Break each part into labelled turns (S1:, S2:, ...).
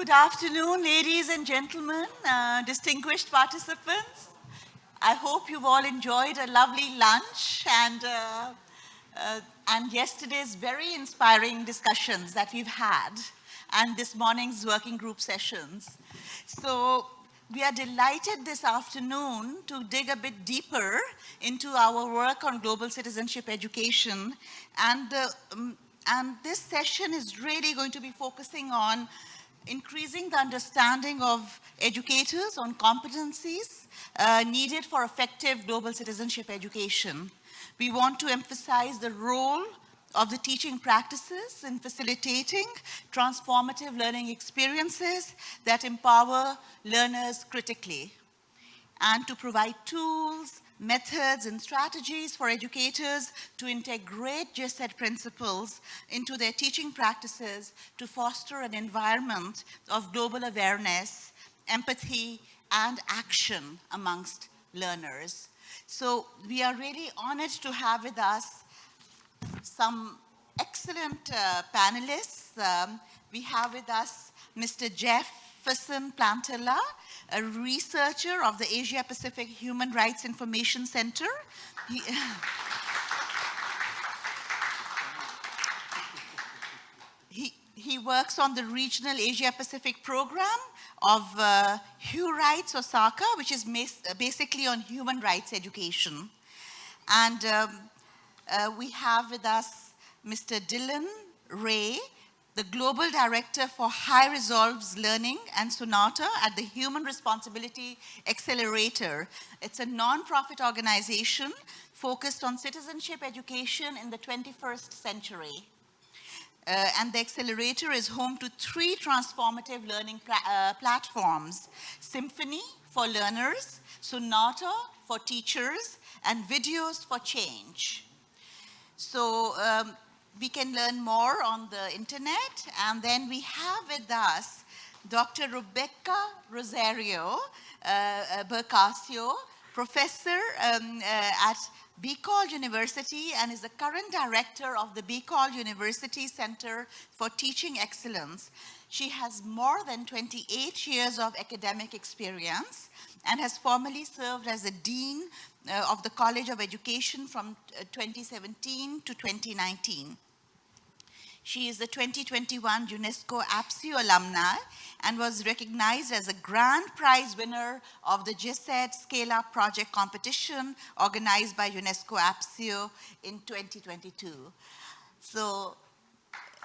S1: Good afternoon, ladies and gentlemen, distinguished participants. I hope you've all enjoyed a lovely lunch and yesterday's very inspiring discussions that we've had and this morning's working group sessions. So we are delighted this afternoon to dig a bit deeper into our work on global citizenship education. And this session is really going to be focusing on increasing the understanding of educators on competencies needed for effective global citizenship education. We want to emphasize the role of the teaching practices in facilitating transformative learning experiences that empower learners critically, and to provide tools, methods, and strategies for educators to integrate GCED principles into their teaching practices to foster an environment of global awareness, empathy, and action amongst learners. So we are really honored to have with us some excellent panelists. We have with us Mr. Jefferson Plantella, a researcher of the Asia Pacific Human Rights Information Center. He works on the regional Asia Pacific program of Hugh Rights Osaka, which is basically on human rights education. And we have with us Mr. Dylan Ray, the Global Director for High Resolves Learning and Sonata at the Human Responsibility Accelerator. It's a non-profit organization focused on citizenship education in the 21st century. And the accelerator is home to 3 transformative learning platforms: Symphony for learners, Sonata for teachers, and Videos for Change. So we can learn more on the internet. And then we have with us Dr. Rebecca Rosario Bercasio, professor at BCOL University, and is the current director of the BCOL University Center for Teaching Excellence. She has more than 28 years of academic experience and has formerly served as the Dean of the College of Education from 2017 to 2019. She is the 2021 UNESCO APSIO alumni and was recognized as a grand prize winner of the GCED Scale Up Project competition organized by UNESCO APSIO in 2022. So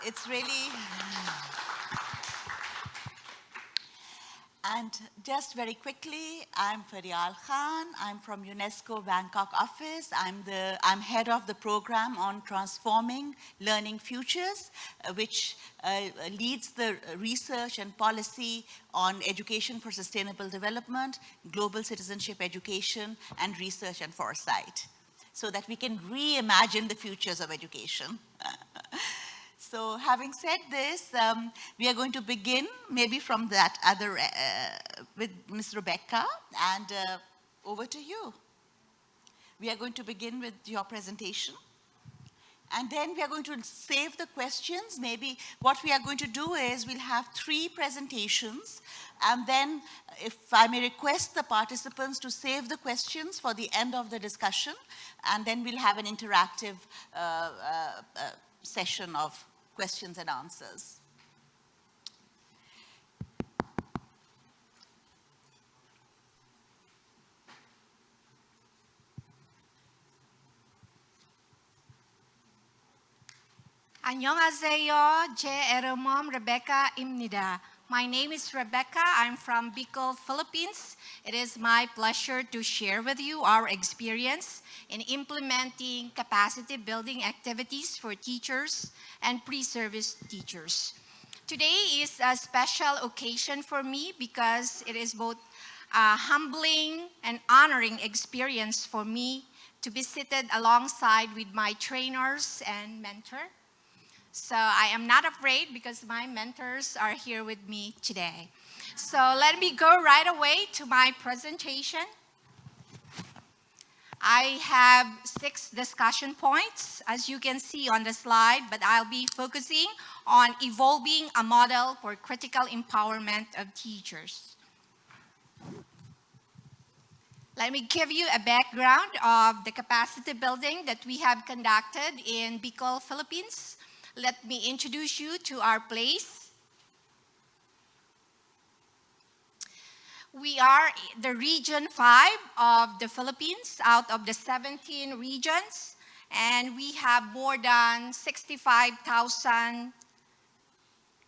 S1: it's really... And just very quickly, I'm Farial Khan. I'm from UNESCO Bangkok office. I'm head of the program on transforming learning futures, which leads the research and policy on education for sustainable development, global citizenship education, and research and foresight, so that we can reimagine the futures of education. So having said this, we are going to begin maybe from that other, with Ms. Rebecca, and over to you. We are going to begin with your presentation. And then we are going to save the questions. Maybe what we are going to do is we'll have 3 presentations. And then if I may request the participants to save the questions for the end of the discussion. And then we'll have an interactive session of questions and answers.
S2: 안녕하세요. 제 이름은 Rebecca 입니다. My name is Rebecca. I'm from Bicol, Philippines. It is my pleasure to share with you our experience in implementing capacity building activities for teachers and pre-service teachers. Today is a special occasion for me because it is both a humbling and honoring experience for me to be seated alongside with my trainers and mentor. So I am not afraid because my mentors are here with me today. So let me go right away to my presentation. I have 6 discussion points, as you can see on the slide, but I'll be focusing on evolving a model for critical empowerment of teachers. Let me give you a background of the capacity building that we have conducted in Bicol, Philippines. Let me introduce you to our place. We are the region 5 of the Philippines out of the 17 regions, and we have more than 65,000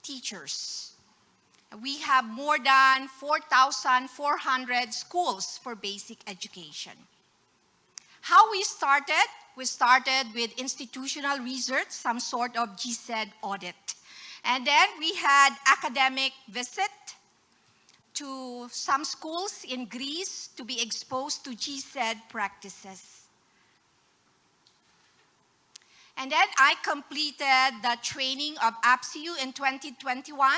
S2: teachers. We have more than 4,400 schools for basic education. How we started? We started with institutional research, some sort of GCED audit. And then we had academic visit to some schools in Greece to be exposed to GCED practices. And then I completed the training of APSIU in 2021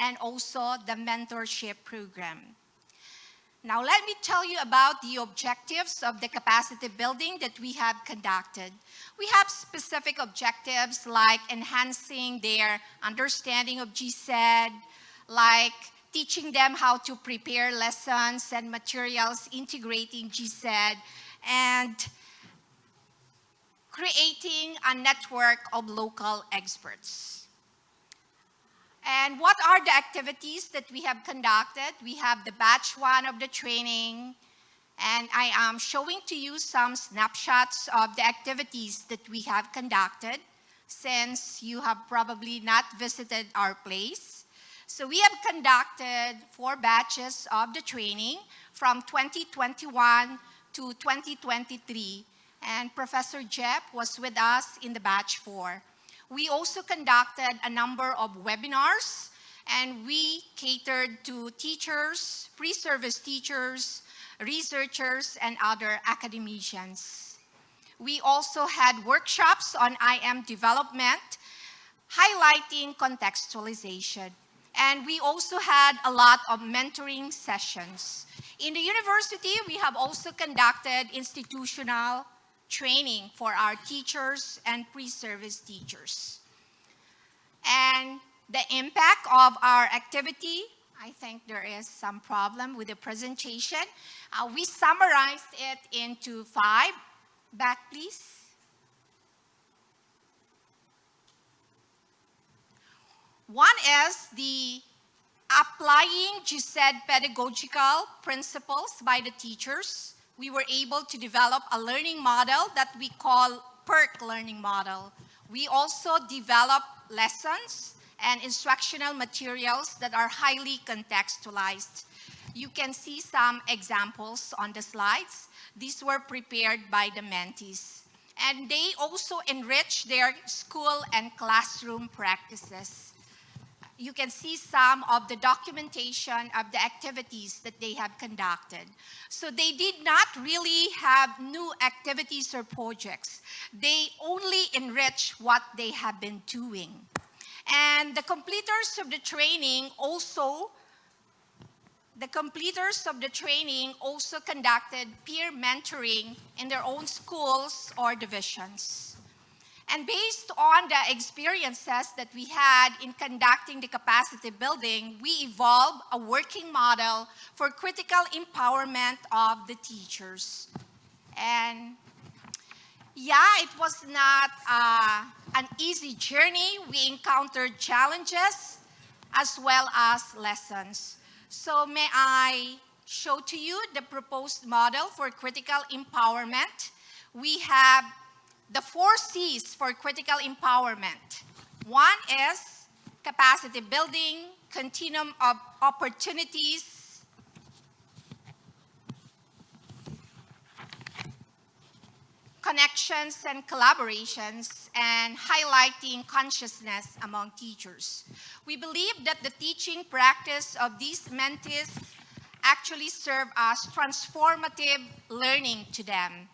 S2: and also the mentorship program. Now let me tell you about the objectives of the capacity building that we have conducted. We have specific objectives like enhancing their understanding of GCED, like teaching them how to prepare lessons and materials integrating GCED, and creating a network of local experts. And what are the activities that we have conducted? We have the batch 1 of the training, and I am showing to you some snapshots of the activities that we have conducted since you have probably not visited our place. So we have conducted 4 batches of the training from 2021 to 2023, and Professor Jep was with us in the batch 4. We also conducted a number of webinars, and we catered to teachers, pre-service teachers, researchers, and other academicians. We also had workshops on IM development, highlighting contextualization. And we also had a lot of mentoring sessions. In the university, we have also conducted institutional training for our teachers and pre-service teachers. And the impact of our activity, I think there is some problem with the presentation. We summarized it into 5. Back, please. One is the applying GCED pedagogical principles by the teachers. We were able to develop a learning model that we call PERC learning model. We also develop lessons and instructional materials that are highly contextualized. You can see some examples on the slides. These were prepared by the mentees. And they also enrich their school and classroom practices. You can see some of the documentation of the activities that they have conducted. So they did not really have new activities or projects. They only enrich what they have been doing. And the completers of the training also conducted peer mentoring in their own schools or divisions. And based on the experiences that we had in conducting the capacity building, we evolved a working model for critical empowerment of the teachers. And yeah, it was not an easy journey. We encountered challenges as well as lessons. So may I show to you the proposed model for critical empowerment. We have the 4 C's for critical empowerment. One is capacity building, continuum of opportunities, connections and collaborations, and highlighting consciousness among teachers. We believe that the teaching practice of these mentees actually serve as transformative learning to them.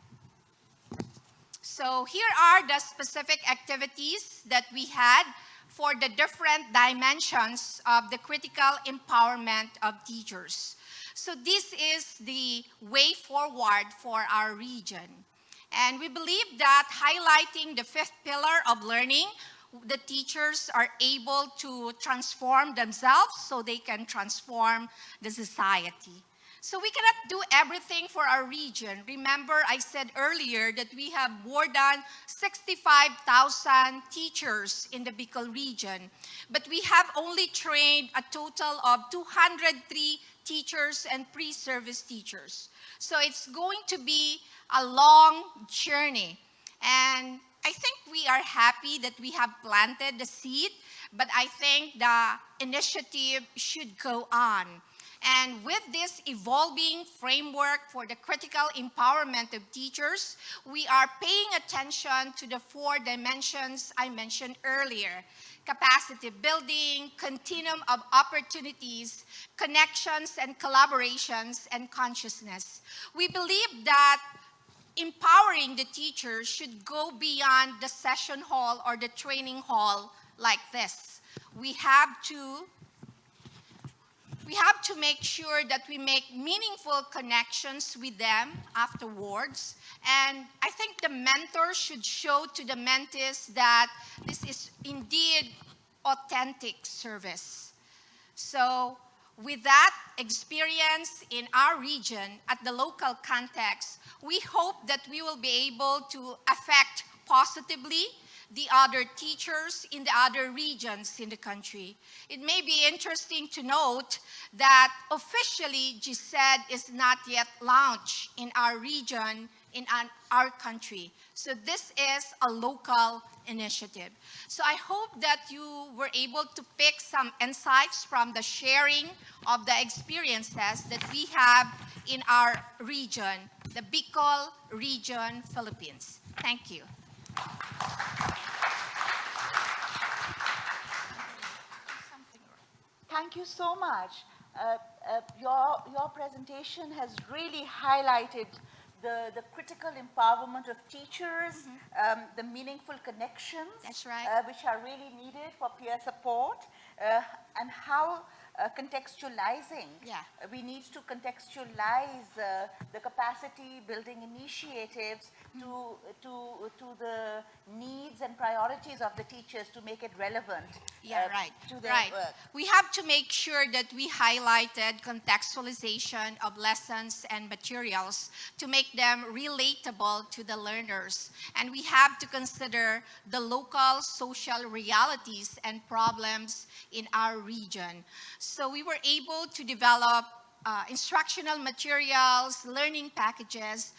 S2: So here are the specific activities that we had for the different dimensions of the critical empowerment of teachers. So this is the way forward for our region. And we believe that highlighting the fifth pillar of learning, the teachers are able to transform themselves so they can transform the society. So we cannot do everything for our region. Remember, I said earlier that we have more than 65,000 teachers in the Bicol region, but we have only trained a total of 203 teachers and pre-service teachers. So it's going to be a long journey. And I think we are happy that we have planted the seed, but I think the initiative should go on. And with this evolving framework for the critical empowerment of teachers, we are paying attention to the 4 dimensions I mentioned earlier: capacity building, continuum of opportunities, connections and collaborations, and consciousness. We believe that empowering the teachers should go beyond the session hall or the training hall like this. We have to make sure that we make meaningful connections with them afterwards. And I think the mentor should show to the mentees that this is indeed authentic service. So with that experience in our region at the local context, we hope that we will be able to affect positively the other teachers in the other regions in the country. It may be interesting to note that officially GCED is not yet launched in our region, in our country. So this is a local initiative. So I hope that you were able to pick some insights from the sharing of the experiences that we have in our region, the Bicol region, Philippines. Thank you.
S1: Thank you so much. Your presentation has really highlighted the critical empowerment of teachers, the meaningful connections,
S2: That's right.
S1: which are really needed for peer support, and how contextualizing. We need to contextualize the capacity building initiatives to the needs and priorities of the teachers to make it relevant to their work.
S2: We have to make sure that we highlighted contextualization of lessons and materials to make them relatable to the learners. And we have to consider the local social realities and problems in our region. So we were able to develop instructional materials, learning packages,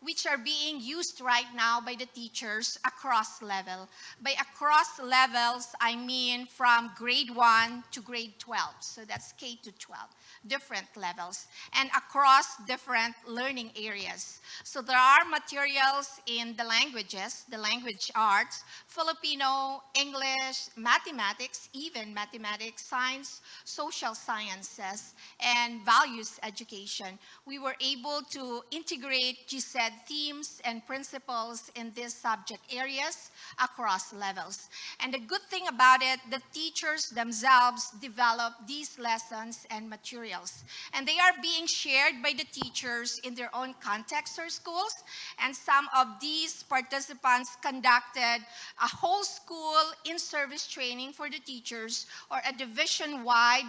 S2: which are being used right now by the teachers across level. By across levels, I mean from grade 1 to grade 12. So that's K to 12, different levels, and across different learning areas. So there are materials in the languages, the language arts, Filipino, English, mathematics, even mathematics, science, social sciences, and values education. We were able to integrate GCED themes and principles in these subject areas across levels. And the good thing about it, the teachers themselves develop these lessons and materials. And they are being shared by the teachers in their own contexts or schools. And some of these participants conducted a whole school in-service training for the teachers, or a division-wide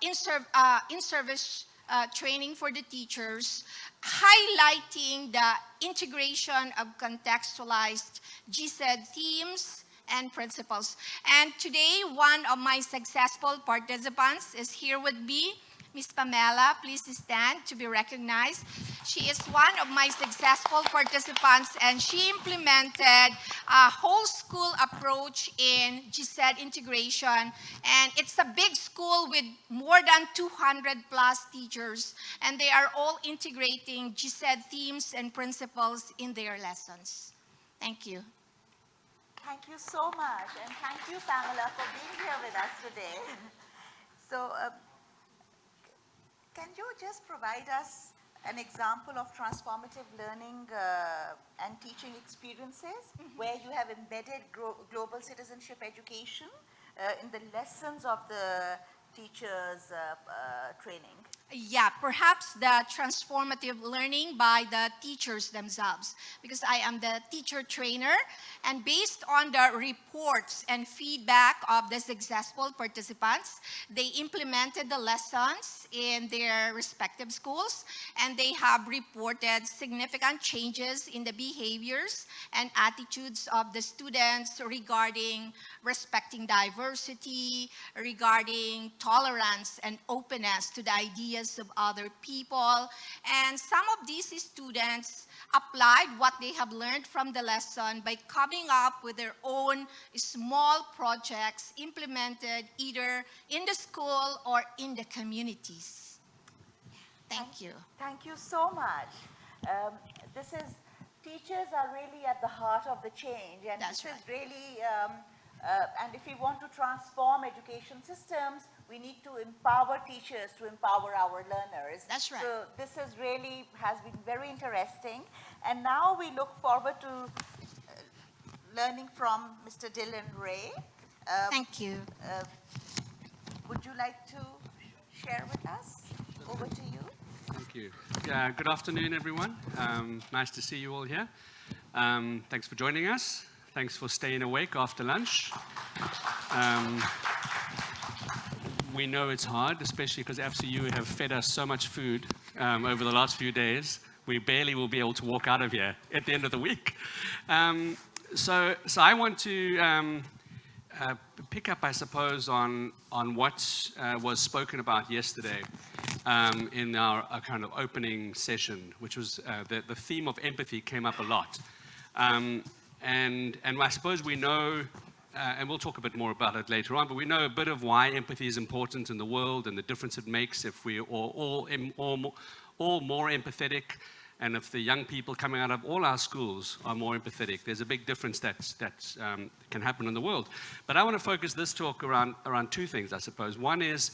S2: in-service training for the teachers, highlighting the integration of contextualized GCED themes and principles. And today, one of my successful participants is here with me, Ms. Pamela. Please stand to be recognized. She is one of my successful participants, and she implemented a whole school approach in GCED integration. And it's a big school with more than 200 plus teachers, and they are all integrating GCED themes and principles in their lessons. Thank you.
S1: Thank you so much, and thank you, Pamela, for being here with us today. So, can you just provide us an example of transformative learning and teaching experiences where you have embedded global citizenship education in the lessons of the teachers' training?
S2: Yeah, perhaps the transformative learning by the teachers themselves, because I am the teacher trainer, and based on the reports and feedback of the successful participants, they implemented the lessons in their respective schools, and they have reported significant changes in the behaviors and attitudes of the students regarding respecting diversity, regarding tolerance and openness to the ideas of other people. And some of these students applied what they have learned from the lesson by coming up with their own small projects implemented either in the school or in the communities. Thank you.
S1: Thank you so much. Teachers are really at the heart of the change, and
S2: That's
S1: this
S2: right.
S1: is really, and if we want to transform education systems, we need to empower teachers to empower our learners.
S2: That's right.
S1: So this has been very interesting, and now we look forward to learning from Mr. Dylan Ray.
S2: Thank you.
S1: Would you like to share with us? Over to you.
S3: Thank you. Good afternoon, everyone. Nice to see you all here. Thanks for joining us. Thanks for staying awake after lunch. We know it's hard, especially because ABSU have fed us so much food over the last few days. We barely will be able to walk out of here at the end of the week. So I want to pick up, I suppose, on what was spoken about yesterday in our kind of opening session, which was the theme of empathy came up a lot. And I suppose we know, and we'll talk a bit more about it later on, but we know a bit of why empathy is important in the world and the difference it makes if we are all more empathetic, and if the young people coming out of all our schools are more empathetic. There's a big difference that can happen in the world. But I want to focus this talk around two things, I suppose. One is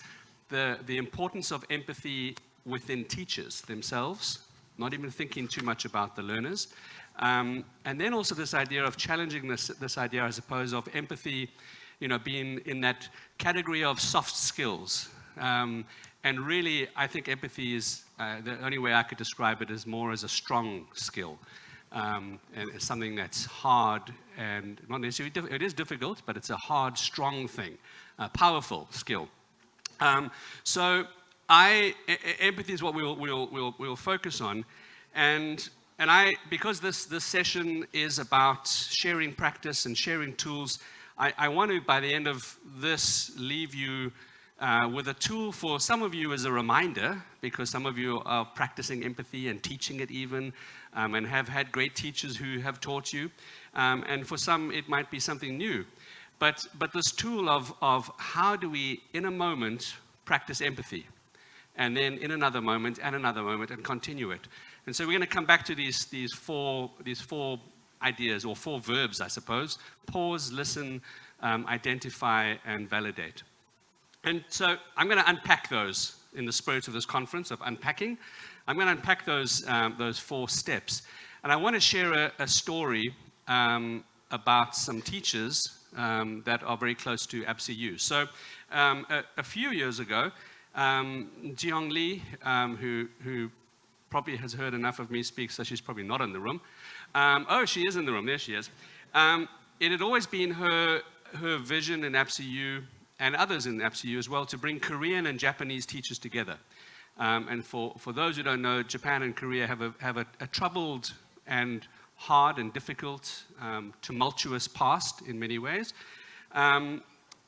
S3: the importance of empathy within teachers themselves, not even thinking too much about the learners. And then also this idea of challenging this idea, I suppose, of empathy, being in that category of soft skills. And really, I think empathy is, the only way I could describe it is more as a strong skill. And it's something that's hard and not necessarily, it is difficult, but it's a hard, strong thing, a powerful skill. So empathy is what we'll focus on. And because this session is about sharing practice and sharing tools, I want to, by the end of this, leave you with a tool for some of you as a reminder, because some of you are practicing empathy and teaching it even, and have had great teachers who have taught you. And for some, it might be something new. But this tool of how do we, in a moment, practice empathy, and then in another moment, and continue it. And so we're going to come back to these four ideas, or four verbs, I suppose: pause, listen, identify, and validate. And so I'm going to unpack those in the spirit of this conference of unpacking. I'm going to unpack those four steps, and I want to share a story about some teachers that are very close to ABSU. So a few years ago, Jiong Lee, who probably has heard enough of me speak, so she's probably not in the room. Oh, she is in the room. There she is. It had always been her vision in ABSU, and others in ABSU as well, to bring Korean and Japanese teachers together. And for those who don't know, Japan and Korea have a troubled and hard and difficult, tumultuous past in many ways.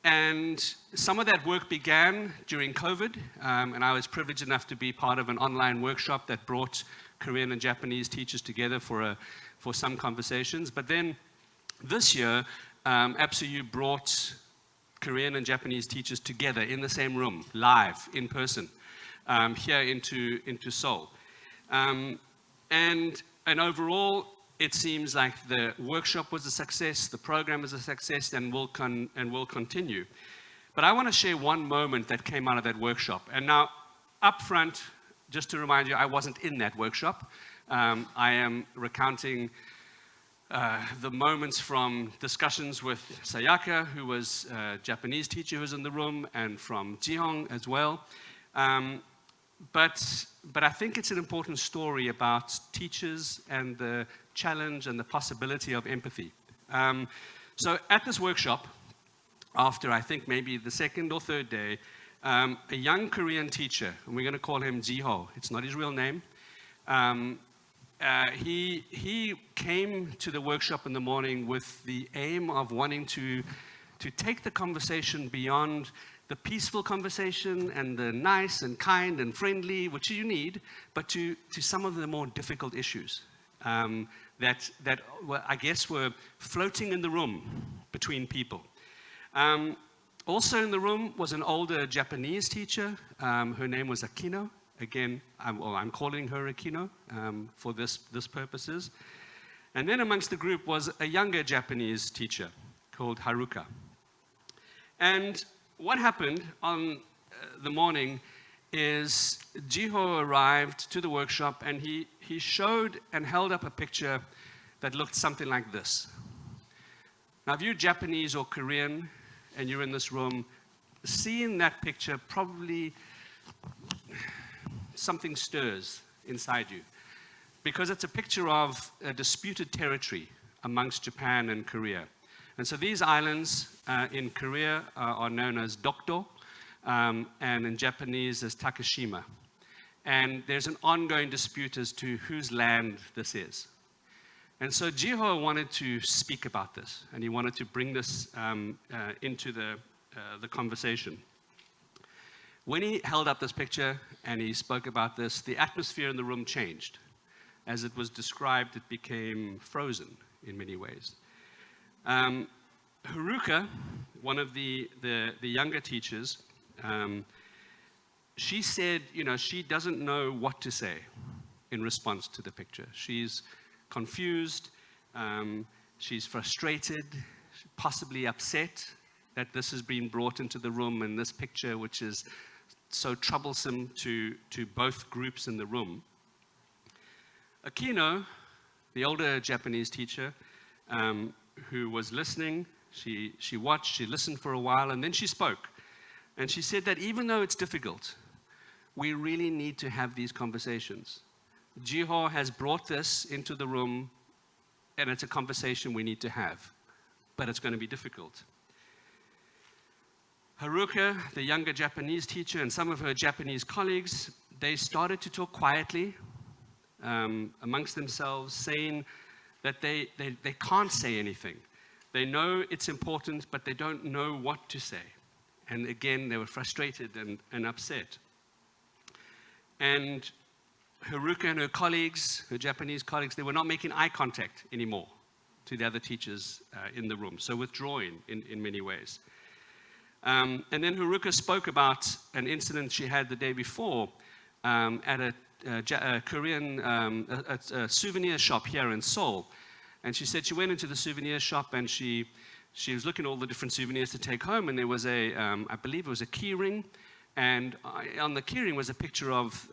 S3: And some of that work began during COVID, and I was privileged enough to be part of an online workshop that brought Korean and Japanese teachers together for some conversations. But then this year, ABSU brought Korean and Japanese teachers together in the same room, live, in person, here into Seoul. And overall, it seems like the workshop was a success, the program is a success, and will continue. But I want to share one moment that came out of that workshop. And now, up front, just to remind you, I wasn't in that workshop. I am recounting the moments from discussions with Sayaka, who was a Japanese teacher who was in the room, and from Jihong as well. but I think it's an important story about teachers and the challenge and the possibility of empathy. So at this workshop, after I think maybe the second or third day, a young Korean teacher, and we're going to call him Jiho, it's not his real name, he came to the workshop in the morning with the aim of wanting to take the conversation beyond the peaceful conversation and the nice and kind and friendly, which you need, but to some of the more difficult issues that I guess were floating in the room between people. Also in the room was an older Japanese teacher. Her name was Akino. Again, I'm calling her Akino for this purposes. And then amongst the group was a younger Japanese teacher called Haruka. And what happened on the morning is Jiho arrived to the workshop and he showed and held up a picture that looked something like this. Now, if you're Japanese or Korean and you're in this room, seeing that picture, probably something stirs inside you, because it's a picture of a disputed territory amongst Japan and Korea. And so these islands in Korea are known as Dokdo, and in Japanese as Takeshima. And there's an ongoing dispute as to whose land this is. And so Jiho wanted to speak about this, and he wanted to bring this into the conversation. When he held up this picture and he spoke about this, the atmosphere in the room changed. As it was described, it became frozen in many ways. Haruka, one of the younger teachers, she said, she doesn't know what to say in response to the picture. She's confused, she's frustrated, possibly upset that this has been brought into the room in this picture, which is so troublesome to both groups in the room. Akino, the older Japanese teacher, who was listening, she watched, she listened for a while, and then she spoke. And she said that even though it's difficult, we really need to have these conversations. Jiho has brought this into the room, and it's a conversation we need to have, but it's going to be difficult. Haruka, the younger Japanese teacher, and some of her Japanese colleagues, they started to talk quietly amongst themselves, saying that they can't say anything. They know it's important, but they don't know what to say. And again, they were frustrated and upset. And Haruka and her colleagues, her Japanese colleagues, they were not making eye contact anymore to the other teachers in the room, so withdrawing in many ways. And then Haruka spoke about an incident she had the day before at a Korean a souvenir shop here in Seoul. And she said she went into the souvenir shop and she was looking at all the different souvenirs to take home, and there was I believe it was a key ring, and on the key ring was a picture of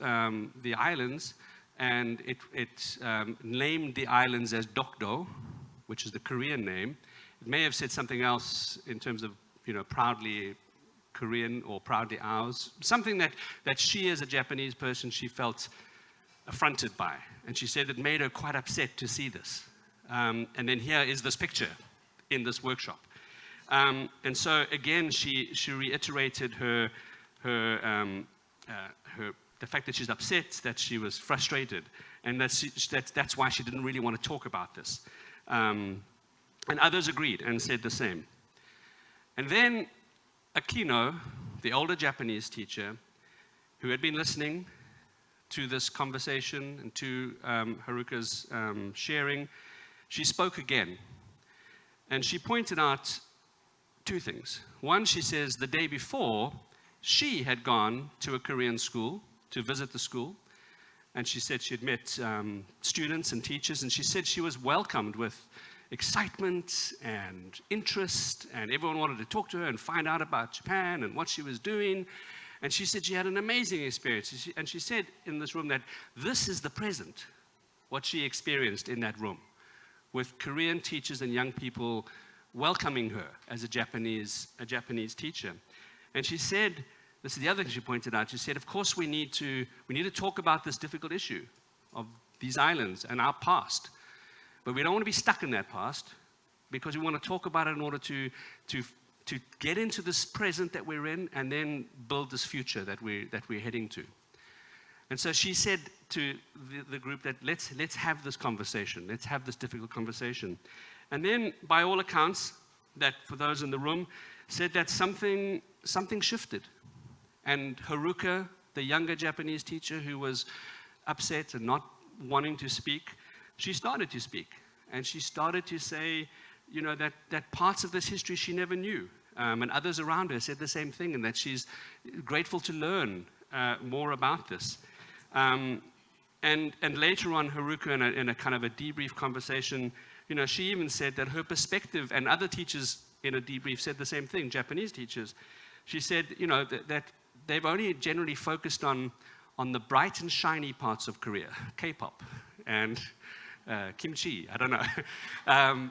S3: the islands, and it named the islands as Dokdo, which is the Korean name. It may have said something else in terms of, proudly Korean or proudly ours, something that she as a Japanese person, she felt affronted by. And she said it made her quite upset to see this. And then here is this picture in this workshop. And so again, she reiterated the fact that she's upset, that she was frustrated, and that's why she didn't really want to talk about this. And others agreed and said the same. And then Akino, the older Japanese teacher, who had been listening to this conversation and to Haruka's sharing, she spoke again. And she pointed out two things. One, she says the day before, she had gone to a Korean school to visit the school. And she said she had met students and teachers, and she said she was welcomed with excitement and interest, and everyone wanted to talk to her and find out about Japan and what she was doing. And she said she had an amazing experience. And she said in this room that this is the present, what she experienced in that room, with Korean teachers and young people welcoming her as a Japanese teacher. And she said this is the other thing she pointed out. She said, of course we need to talk about this difficult issue of these islands and our past. But we don't want to be stuck in that past, because we want to talk about it in order to get into this present that we're in, and then build this future that we're heading to. And so she said to the group that let's have this conversation. Let's have this difficult conversation. And then, by all accounts, that for those in the room, said that something shifted. And Haruka, the younger Japanese teacher who was upset and not wanting to speak, she started to speak. And she started to say, you know, that parts of this history she never knew. And others around her said the same thing, and that she's grateful to learn more about this. And later on, Haruka, in a kind of a debrief conversation, you know, she even said that her perspective, and other teachers in a debrief said the same thing, Japanese teachers. She said, you know, that they've only generally focused on the bright and shiny parts of Korea, K-pop and kimchi, I don't know,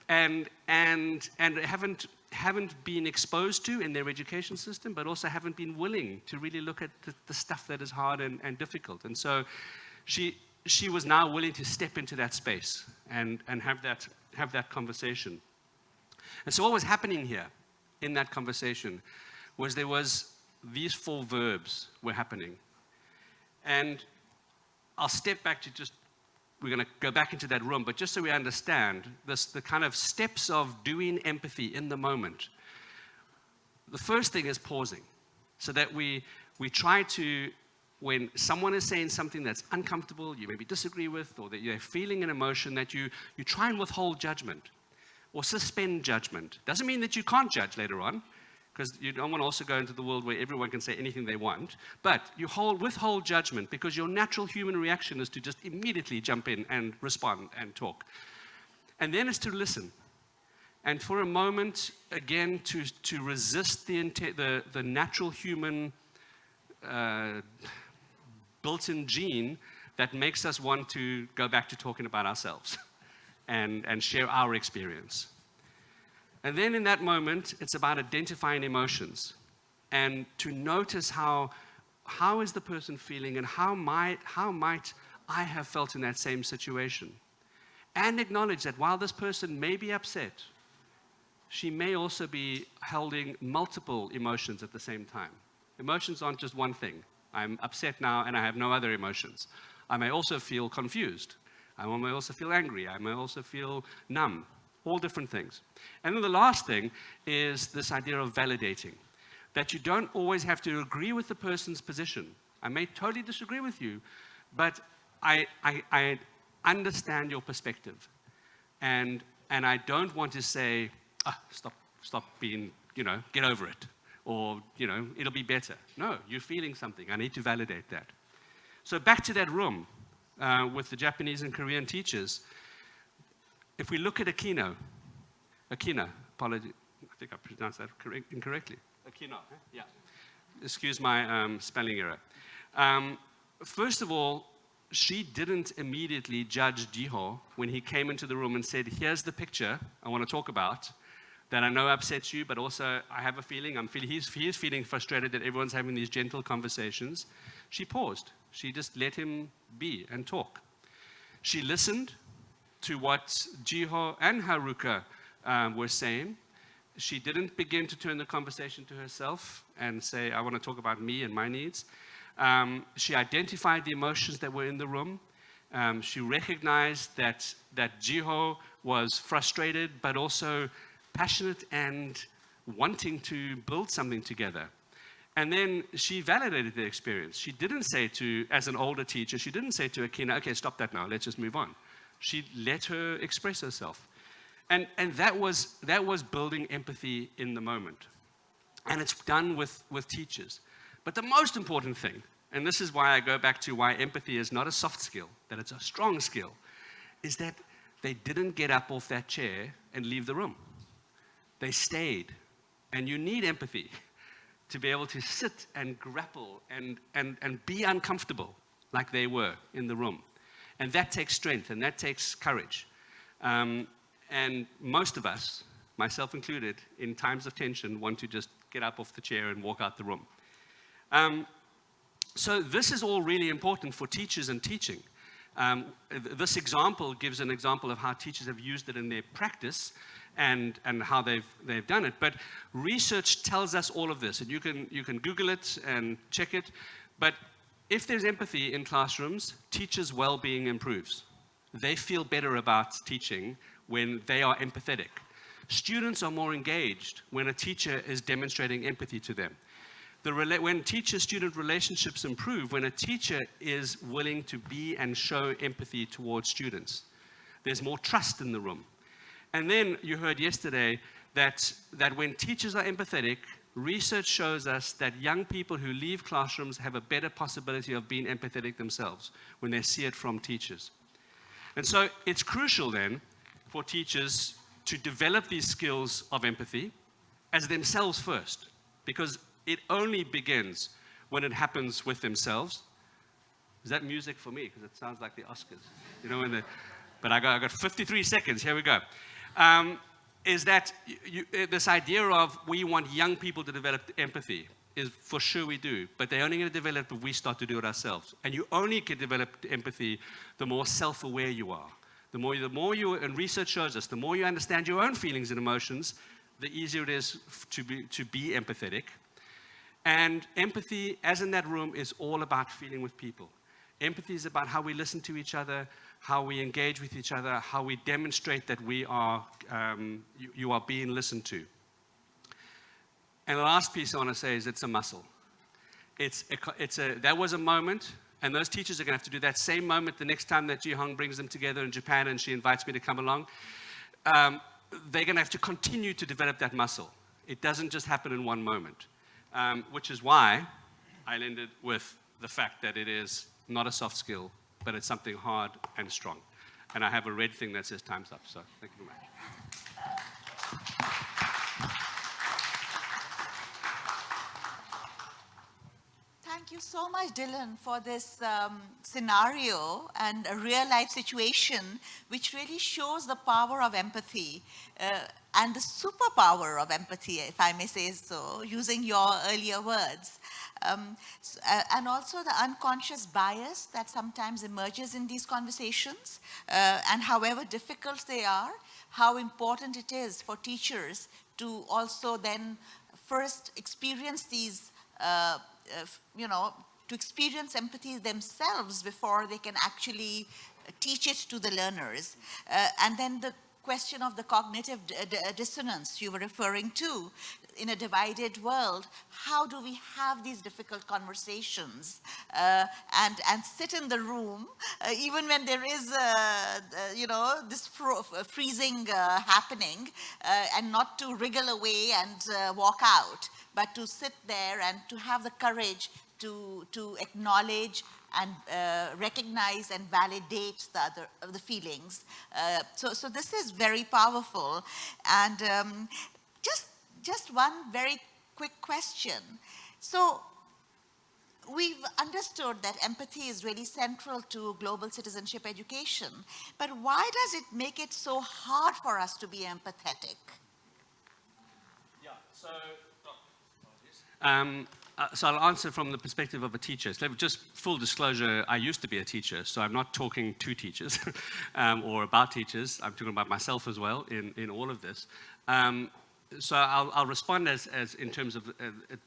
S3: and haven't been exposed to in their education system, but also haven't been willing to really look at the stuff that is hard and difficult. And so she was now willing to step into that space and have that conversation. And so what was happening here in that conversation was there was these 4 verbs were happening. And I'll step back to we're going to go back into that room, but just so we understand the kind of steps of doing empathy in the moment. The first thing is pausing, so that we try to, when someone is saying something that's uncomfortable, you maybe disagree with, or that you're feeling an emotion, that you try and withhold judgment or suspend judgment. Doesn't mean that you can't judge later on, because you don't want to also go into the world where everyone can say anything they want, but you withhold judgment, because your natural human reaction is to just immediately jump in and respond and talk. And then it's to listen. And for a moment, again, to resist the natural human built-in gene that makes us want to go back to talking about ourselves and share our experience. And then in that moment, it's about identifying emotions and to notice how is the person feeling, and how might I have felt in that same situation. And acknowledge that while this person may be upset, she may also be holding multiple emotions at the same time. Emotions aren't just one thing. I'm upset now and I have no other emotions. I may also feel confused. I may also feel angry. I may also feel numb. All different things. And then the last thing is this idea of validating, that you don't always have to agree with the person's position. I may totally disagree with you, but I understand your perspective. And I don't want to say, stop being, get over it, or, it'll be better. No, you're feeling something. I need to validate that. So back to that room with the Japanese and Korean teachers. If we look at Akina, apology, I think I pronounced that incorrectly. Akina, yeah. Excuse my spelling error. First of all, she didn't immediately judge Jiho when he came into the room and said, here's the picture I want to talk about that I know upsets you, but also I have a feeling, he is feeling frustrated that everyone's having these gentle conversations. She paused. She just let him be and talk. She listened to what Jiho and Haruka were saying. She didn't begin to turn the conversation to herself and say, I want to talk about me and my needs. She identified the emotions that were in the room. She recognized that Jiho was frustrated, but also passionate and wanting to build something together. And then she validated the experience. She didn't say as an older teacher, she didn't say to Akina, okay, stop that now, let's just move on. She let her express herself. And that was building empathy in the moment. And it's done with teachers. But the most important thing, and this is why I go back to why empathy is not a soft skill, that it's a strong skill, is that they didn't get up off that chair and leave the room. They stayed. And you need empathy to be able to sit and grapple and be uncomfortable like they were in the room. And that takes strength, and that takes courage. And most of us, myself included, in times of tension, want to just get up off the chair and walk out the room. So this is all really important for teachers and teaching. This example gives an example of how teachers have used it in their practice and how they've done it. But research tells us all of this, and you can Google it and check it. But if there's empathy in classrooms, teachers' well-being improves. They feel better about teaching when they are empathetic. Students are more engaged when a teacher is demonstrating empathy to them. When teacher-student relationships improve, when a teacher is willing to be and show empathy towards students, there's more trust in the room. And then you heard yesterday that when teachers are empathetic, research shows us that young people who leave classrooms have a better possibility of being empathetic themselves when they see it from teachers. And so it's crucial then for teachers to develop these skills of empathy as themselves first, because it only begins when it happens with themselves. Is that music for me? Because it sounds like the Oscars. You know, but I got 53 seconds. Here we go. Is that this idea of we want young people to develop empathy is for sure we do, but they're only going to develop if we start to do it ourselves. And you only can develop empathy the more self-aware you are. The more you, and research shows us, the more you understand your own feelings and emotions, the easier it is to be empathetic. And empathy, as in that room, is all about feeling with people. Empathy is about how we listen to each other, how we engage with each other, how we demonstrate that we are, you are being listened to. And the last piece I want to say is it's a muscle. That was a moment, and those teachers are going to have to do that same moment the next time that Ji-Hong brings them together in Japan and she invites me to come along. They're going to have to continue to develop that muscle. It doesn't just happen in one moment. Which is why I ended with the fact that it is not a soft skill, but it's something hard and strong. And I have a red thing that says time's up, so thank you very much.
S1: Thank you so much, Dylan, for this scenario and a real-life situation which really shows the power of empathy and the superpower of empathy, if I may say so, using your earlier words. And also the unconscious bias that sometimes emerges in these conversations, and however difficult they are, how important it is for teachers to also then first experience these to experience empathy themselves before they can actually teach it to the learners. And then the question of the cognitive dissonance you were referring to. In a divided world, how do we have these difficult conversations and sit in the room, even when there is, this freezing happening, and not to wriggle away and walk out, but to sit there and to have the courage to acknowledge and recognize and validate the feelings. So this is very powerful. And just one very quick question. So we've understood that empathy is really central to global citizenship education, but why does it make it so hard for us to be empathetic?
S3: Yeah, so I'll answer from the perspective of a teacher. So just full disclosure, I used to be a teacher, so I'm not talking to teachers or about teachers. I'm talking about myself as well in all of this. So I'll respond as in terms of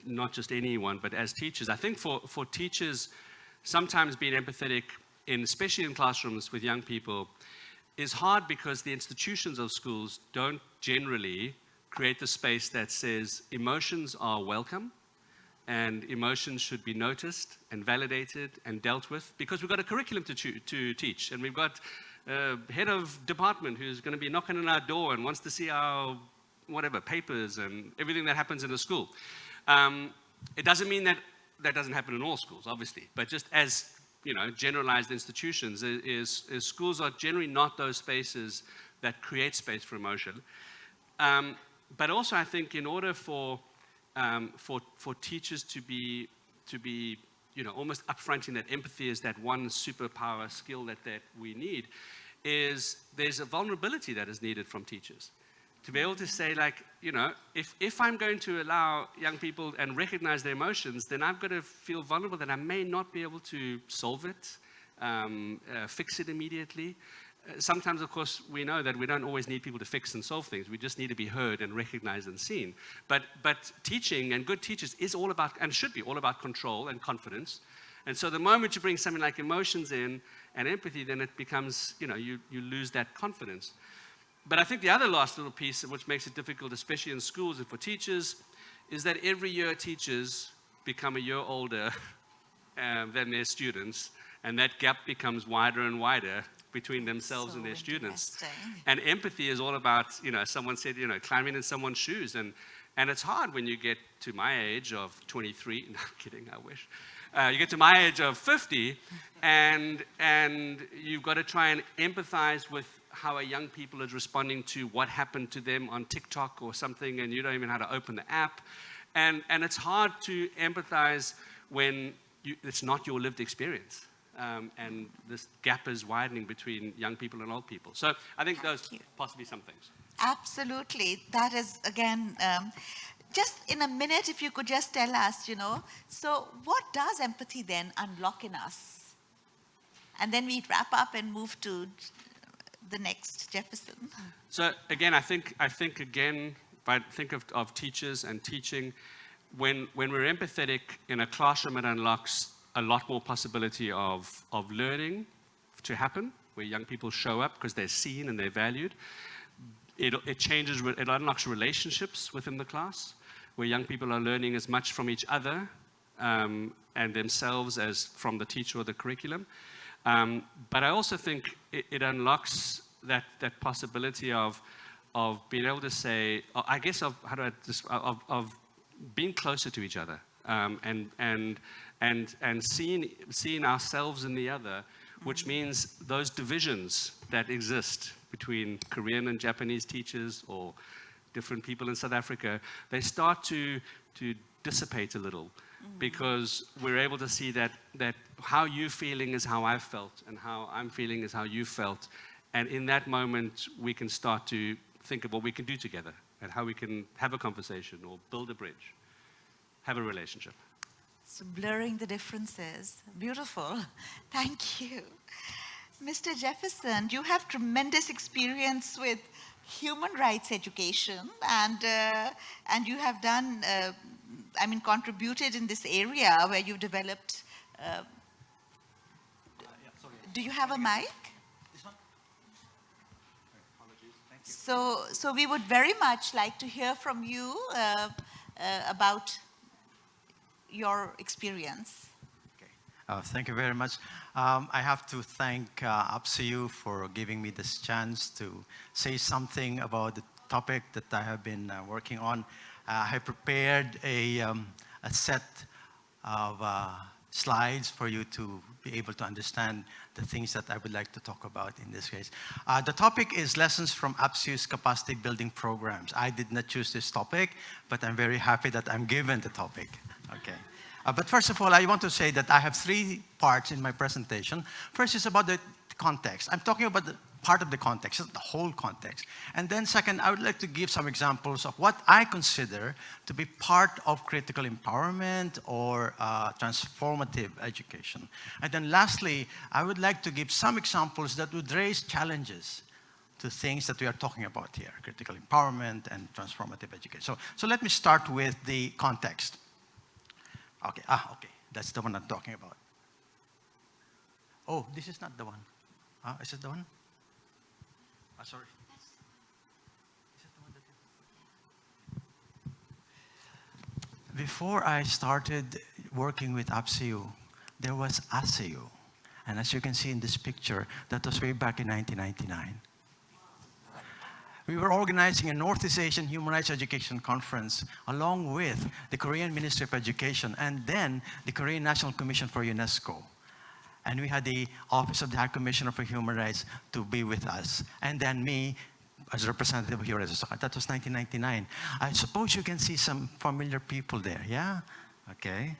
S3: not just anyone, but as teachers. I think for teachers, sometimes being empathetic, especially in classrooms with young people, is hard because the institutions of schools don't generally create the space that says emotions are welcome and emotions should be noticed and validated and dealt with, because we've got a curriculum to teach, and we've got a head of department who's going to be knocking on our door and wants to see our papers and everything that happens in a school. It doesn't mean that doesn't happen in all schools, obviously, but just as generalized institutions, is schools are generally not those spaces that create space for emotion. But also, I think in order for teachers to be almost upfronting that empathy is that one superpower skill that we need, there's a vulnerability that is needed from teachers. To be able to say, like, you know, if I'm going to allow young people and recognize their emotions, then I've got to feel vulnerable that I may not be able to solve it, fix it immediately. Sometimes, of course, we know that we don't always need people to fix and solve things. We just need to be heard and recognized and seen. But teaching and good teachers is all about, and should be all about, control and confidence. And so the moment you bring something like emotions in and empathy, then it becomes, you know, you lose that confidence. But I think the other last little piece, which makes it difficult, especially in schools and for teachers, is that every year teachers become a year older than their students, and that gap becomes wider and wider between themselves and their students. And empathy is all about, you know, someone said, you know, climbing in someone's shoes. And it's hard when you get to my age of 23. No, I'm kidding, I wish. You get to my age of 50, and you've got to try and empathize with how a young people is responding to what happened to them on TikTok or something, and you don't even know how to open the app. And it's hard to empathize when it's not your lived experience. And this gap is widening between young people and old people. So I think those possibly some things.
S1: Absolutely. That is, again, just in a minute, if you could just tell us, you know, so what does empathy then unlock in us? And then we wrap up and move to the next Jefferson.
S3: So again, I think again, if I think of teachers and teaching, when we're empathetic in a classroom, it unlocks a lot more possibility of learning to happen, where young people show up because they're seen and they're valued. It unlocks relationships within the class, where young people are learning as much from each other and themselves as from the teacher or the curriculum. But I also think it unlocks that possibility of being able to say, I guess, of being closer to each other, and seeing ourselves in the other, which means those divisions that exist between Korean and Japanese teachers or different people in South Africa, they start to dissipate a little, because we're able to see that how you're feeling is how I've felt, and how I'm feeling is how you felt. And in that moment, we can start to think of what we can do together and how we can have a conversation or build a bridge, have a relationship.
S1: So blurring the differences. Beautiful. Thank you. Mr. Jefferson, you have tremendous experience with human rights education, and you have done, contributed in this area where you've developed. Do you have a mic?
S4: This one? Apologies. Thank you.
S1: So we would very much like to hear from you about your experience.
S4: Okay. Thank you very much. I have to thank IConGCED for giving me this chance to say something about the topic that I have been working on. I prepared a set of slides for you to be able to understand the things that I would like to talk about in this case. The topic is lessons from IConGCED's capacity building programs. I did not choose this topic, but I'm very happy that I'm given the topic. Okay. But first of all, I want to say that I have 3 parts in my presentation. First is about the context. I'm talking about the part of the context, the whole context. And then second, I would like to give some examples of what I consider to be part of critical empowerment or transformative education. And then lastly, I would like to give some examples that would raise challenges to things that we are talking about here, critical empowerment and transformative education. So let me start with the context. Okay, okay, that's the one I'm talking about. Oh, this is not the one. Is it the one? Sorry. Is it the one that Before I started working with IConGCED, there was ICU. And as you can see in this picture, that was way back in 1999. We were organizing a Northeast Asian Human Rights Education Conference along with the Korean Ministry of Education and then the Korean National Commission for UNESCO. And we had the Office of the High Commissioner for Human Rights to be with us. And then me as representative of Human Rights. That was 1999. I suppose you can see some familiar people there, yeah? Okay.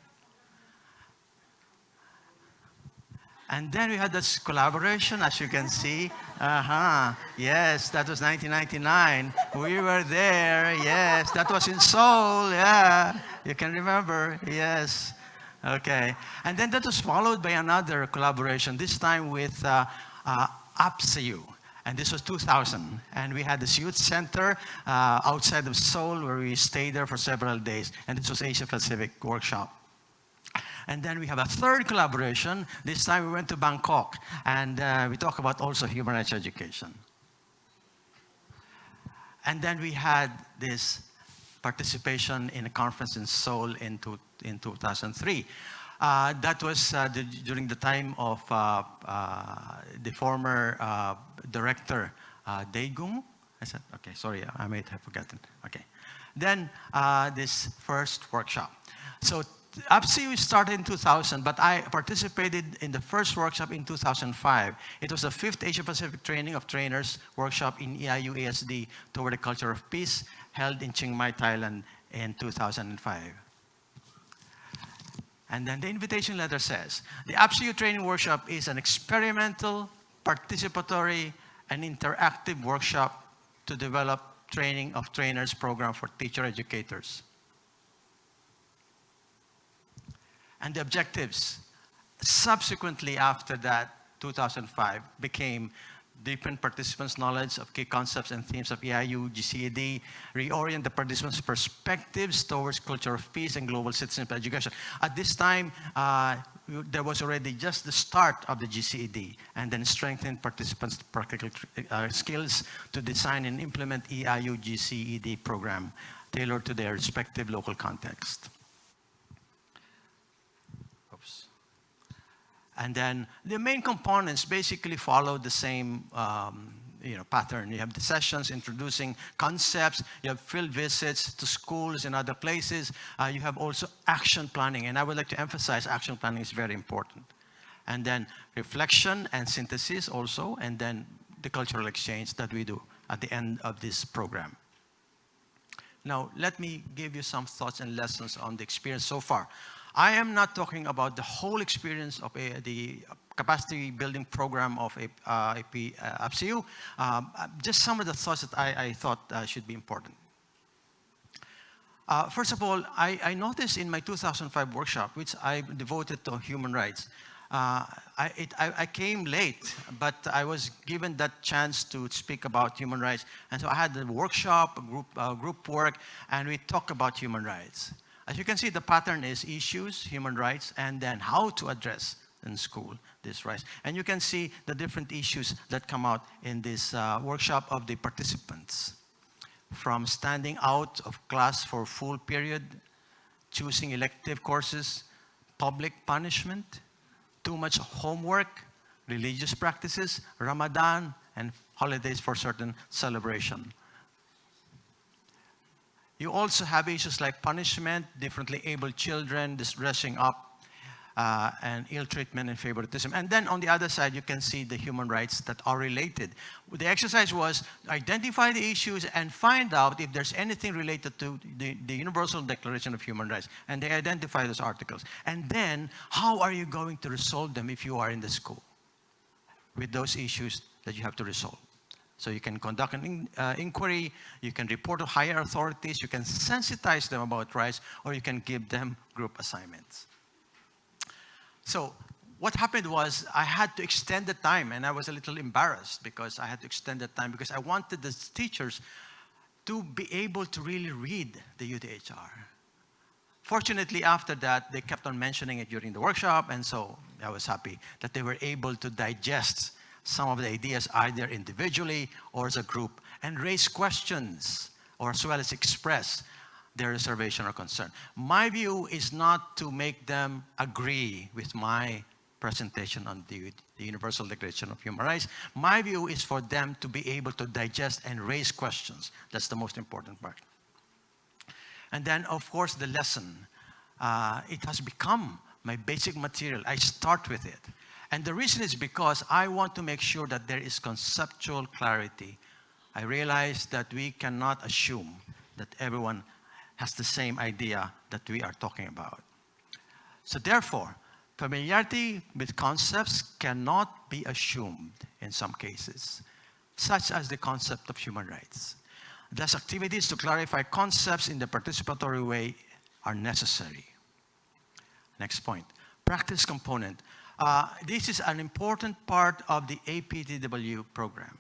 S4: And then we had this collaboration, as you can see. Yes, that was 1999. We were there. Yes, that was in Seoul. Yeah, you can remember. Yes. Okay. And then that was followed by another collaboration, this time with APSEU. And this was 2000. And we had this youth center outside of Seoul where we stayed there for several days. And this was Asia Pacific workshop. And then we have a third collaboration. This time we went to Bangkok. And we talk about also human rights education. And then we had this participation in a conference in Seoul in 2003. That was during the time of the former director, Daegung. I said, okay, sorry, I might have forgotten. Okay. Then this first workshop. So APSEU started in 2000, but I participated in the first workshop in 2005. It was the 5th Asia Pacific Training of Trainers workshop in EIU ASD toward the culture of peace, held in Chiang Mai, Thailand in 2005. And then the invitation letter says, the APSEU training workshop is an experimental, participatory, and interactive workshop to develop training of trainers program for teacher educators. And the objectives, subsequently after that, 2005, became deepen participants' knowledge of key concepts and themes of IConGCED, reorient the participants' perspectives towards culture of peace and global citizenship education. At this time, there was already just the start of the GCED, and then strengthen participants' practical skills to design and implement IConGCED program tailored to their respective local context. And then the main components basically follow the same pattern. You have the sessions introducing concepts. You have field visits to schools and other places. You have also action planning. And I would like to emphasize action planning is very important. And then reflection and synthesis also. And then the cultural exchange that we do at the end of this program. Now, let me give you some thoughts and lessons on the experience so far. I am not talking about the whole experience of the capacity building program of APSEU, just some of the thoughts that I thought should be important. First of all, I noticed in my 2005 workshop, which I devoted to human rights, I came late, but I was given that chance to speak about human rights. And so I had a workshop, group work, and we talked about human rights. As you can see, the pattern is issues, human rights, and then how to address in school these rights. And you can see the different issues that come out in this workshop of the participants. From standing out of class for full period, choosing elective courses, public punishment, too much homework, religious practices, Ramadan, and holidays for certain celebration. You also have issues like punishment, differently abled children, this dressing up, and ill treatment and favoritism. And then on the other side, you can see the human rights that are related. The exercise was identify the issues and find out if there's anything related to the Universal Declaration of Human Rights. And they identify those articles. And then, how are you going to resolve them if you are in the school with those issues that you have to resolve? So you can conduct an inquiry, you can report to higher authorities, you can sensitize them about rights, or you can give them group assignments. So what happened was I had to extend the time, and I was a little embarrassed because I had to extend the time because I wanted the teachers to be able to really read the UDHR. Fortunately, after that, they kept on mentioning it during the workshop, and so I was happy that they were able to digest some of the ideas either individually or as a group and raise questions or as well as express their reservation or concern. My view is not to make them agree with my presentation on the Universal Declaration of Human Rights. My view is for them to be able to digest and raise questions. That's the most important part. And then, of course, the lesson. It has become my basic material. I start with it. And the reason is because I want to make sure that there is conceptual clarity. I realize that we cannot assume that everyone has the same idea that we are talking about. So therefore, Familiarity with concepts cannot be assumed in some cases, such as the concept of human rights. Thus, activities to clarify concepts in the participatory way are necessary. Next point, practice component. This is an important part of the APTW program,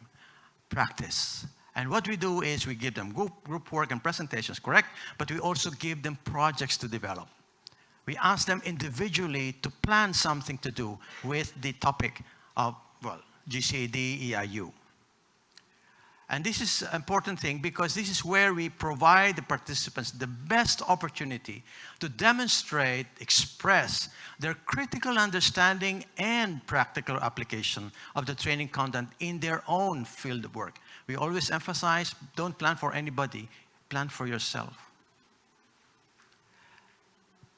S4: practice. And what we do is we give them group work and presentations, correct? But we also give them projects to develop. We ask them individually to plan something to do with the topic of, well, GCED, EIU. And this is an important thing because this is where we provide the participants the best opportunity to demonstrate, express their critical understanding and practical application of the training content in their own field of work. We always emphasize, don't plan for anybody, plan for yourself.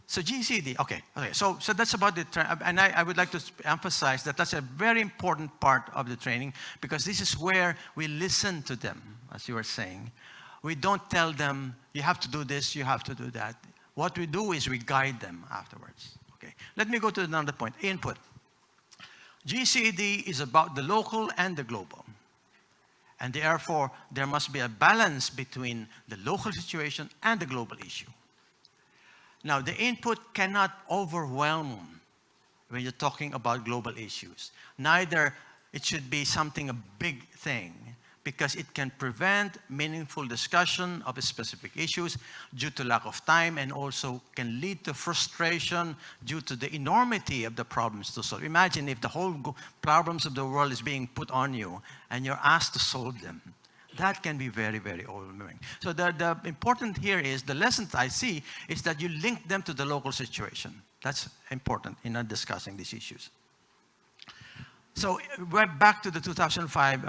S4: So GCED, okay. So that's about the, and I would like to emphasize that that's a very important part of the training because this is where we listen to them, as you were saying. We don't tell them, you have to do this, you have to do that. What we do is we guide them afterwards. Okay. Let me go to another point, input. GCED is about the local and the global. And therefore, there must be a balance between the local situation and the global issue. Now, the input cannot overwhelm when you're talking about global issues. Neither it should be something, a big thing, because it can prevent meaningful discussion of specific issues due to lack of time and also can lead to frustration due to the enormity of the problems to solve. Imagine if the whole problems of the world is being put on you and you're asked to solve them. That can be very, very overwhelming. So the important here is, the lesson I see is that you link them to the local situation. That's important in discussing these issues. So we're back to the 2005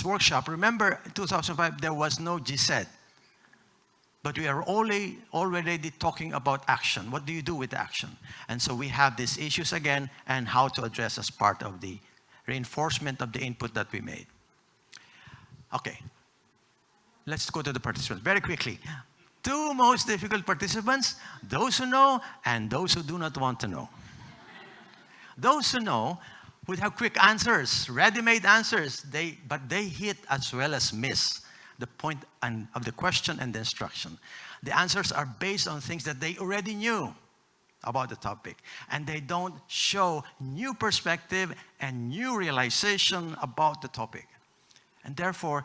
S4: workshop. Remember, in 2005, there was no GCED. But we are already talking about action. What do you do with action? And so we have these issues again and how to address as part of the reinforcement of the input that we made. Okay, let's go to the participants very quickly. Two most difficult participants, those who know and those who do not want to know. Those who know would have quick answers, ready-made answers, but they hit as well as miss the point of the question and the instruction. The answers are based on things that they already knew about the topic, and they don't show new perspective and new realization about the topic. And therefore,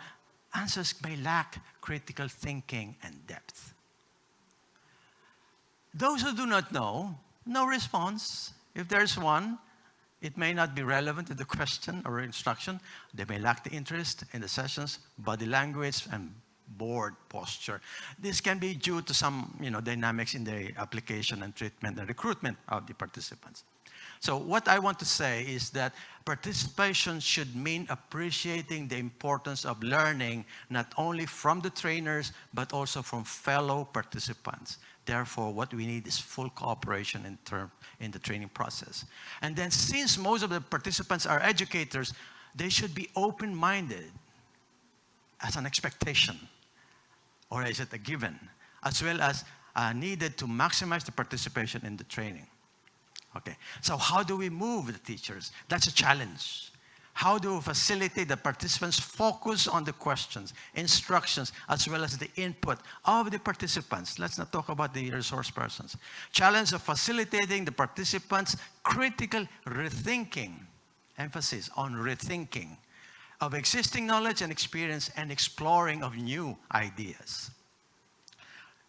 S4: answers may lack critical thinking and depth. Those who do not know, no response. If there's one, it may not be relevant to the question or instruction. They may lack the interest in the sessions, body language, and board posture. This can be due to some dynamics in the application and treatment and recruitment of the participants. So what I want to say is that participation should mean appreciating the importance of learning not only from the trainers, but also from fellow participants. Therefore, what we need is full cooperation in the training process. And then since most of the participants are educators, they should be open-minded as an expectation, or is it a given, as well as needed to maximize the participation in the training. Okay, so how do we move the teachers? That's a challenge. How do we facilitate the participants focus on the questions, instructions, as well as the input of the participants? Let's not talk about the resource persons. Challenge of facilitating the participants' critical rethinking, emphasis on rethinking, of existing knowledge and experience and exploring of new ideas.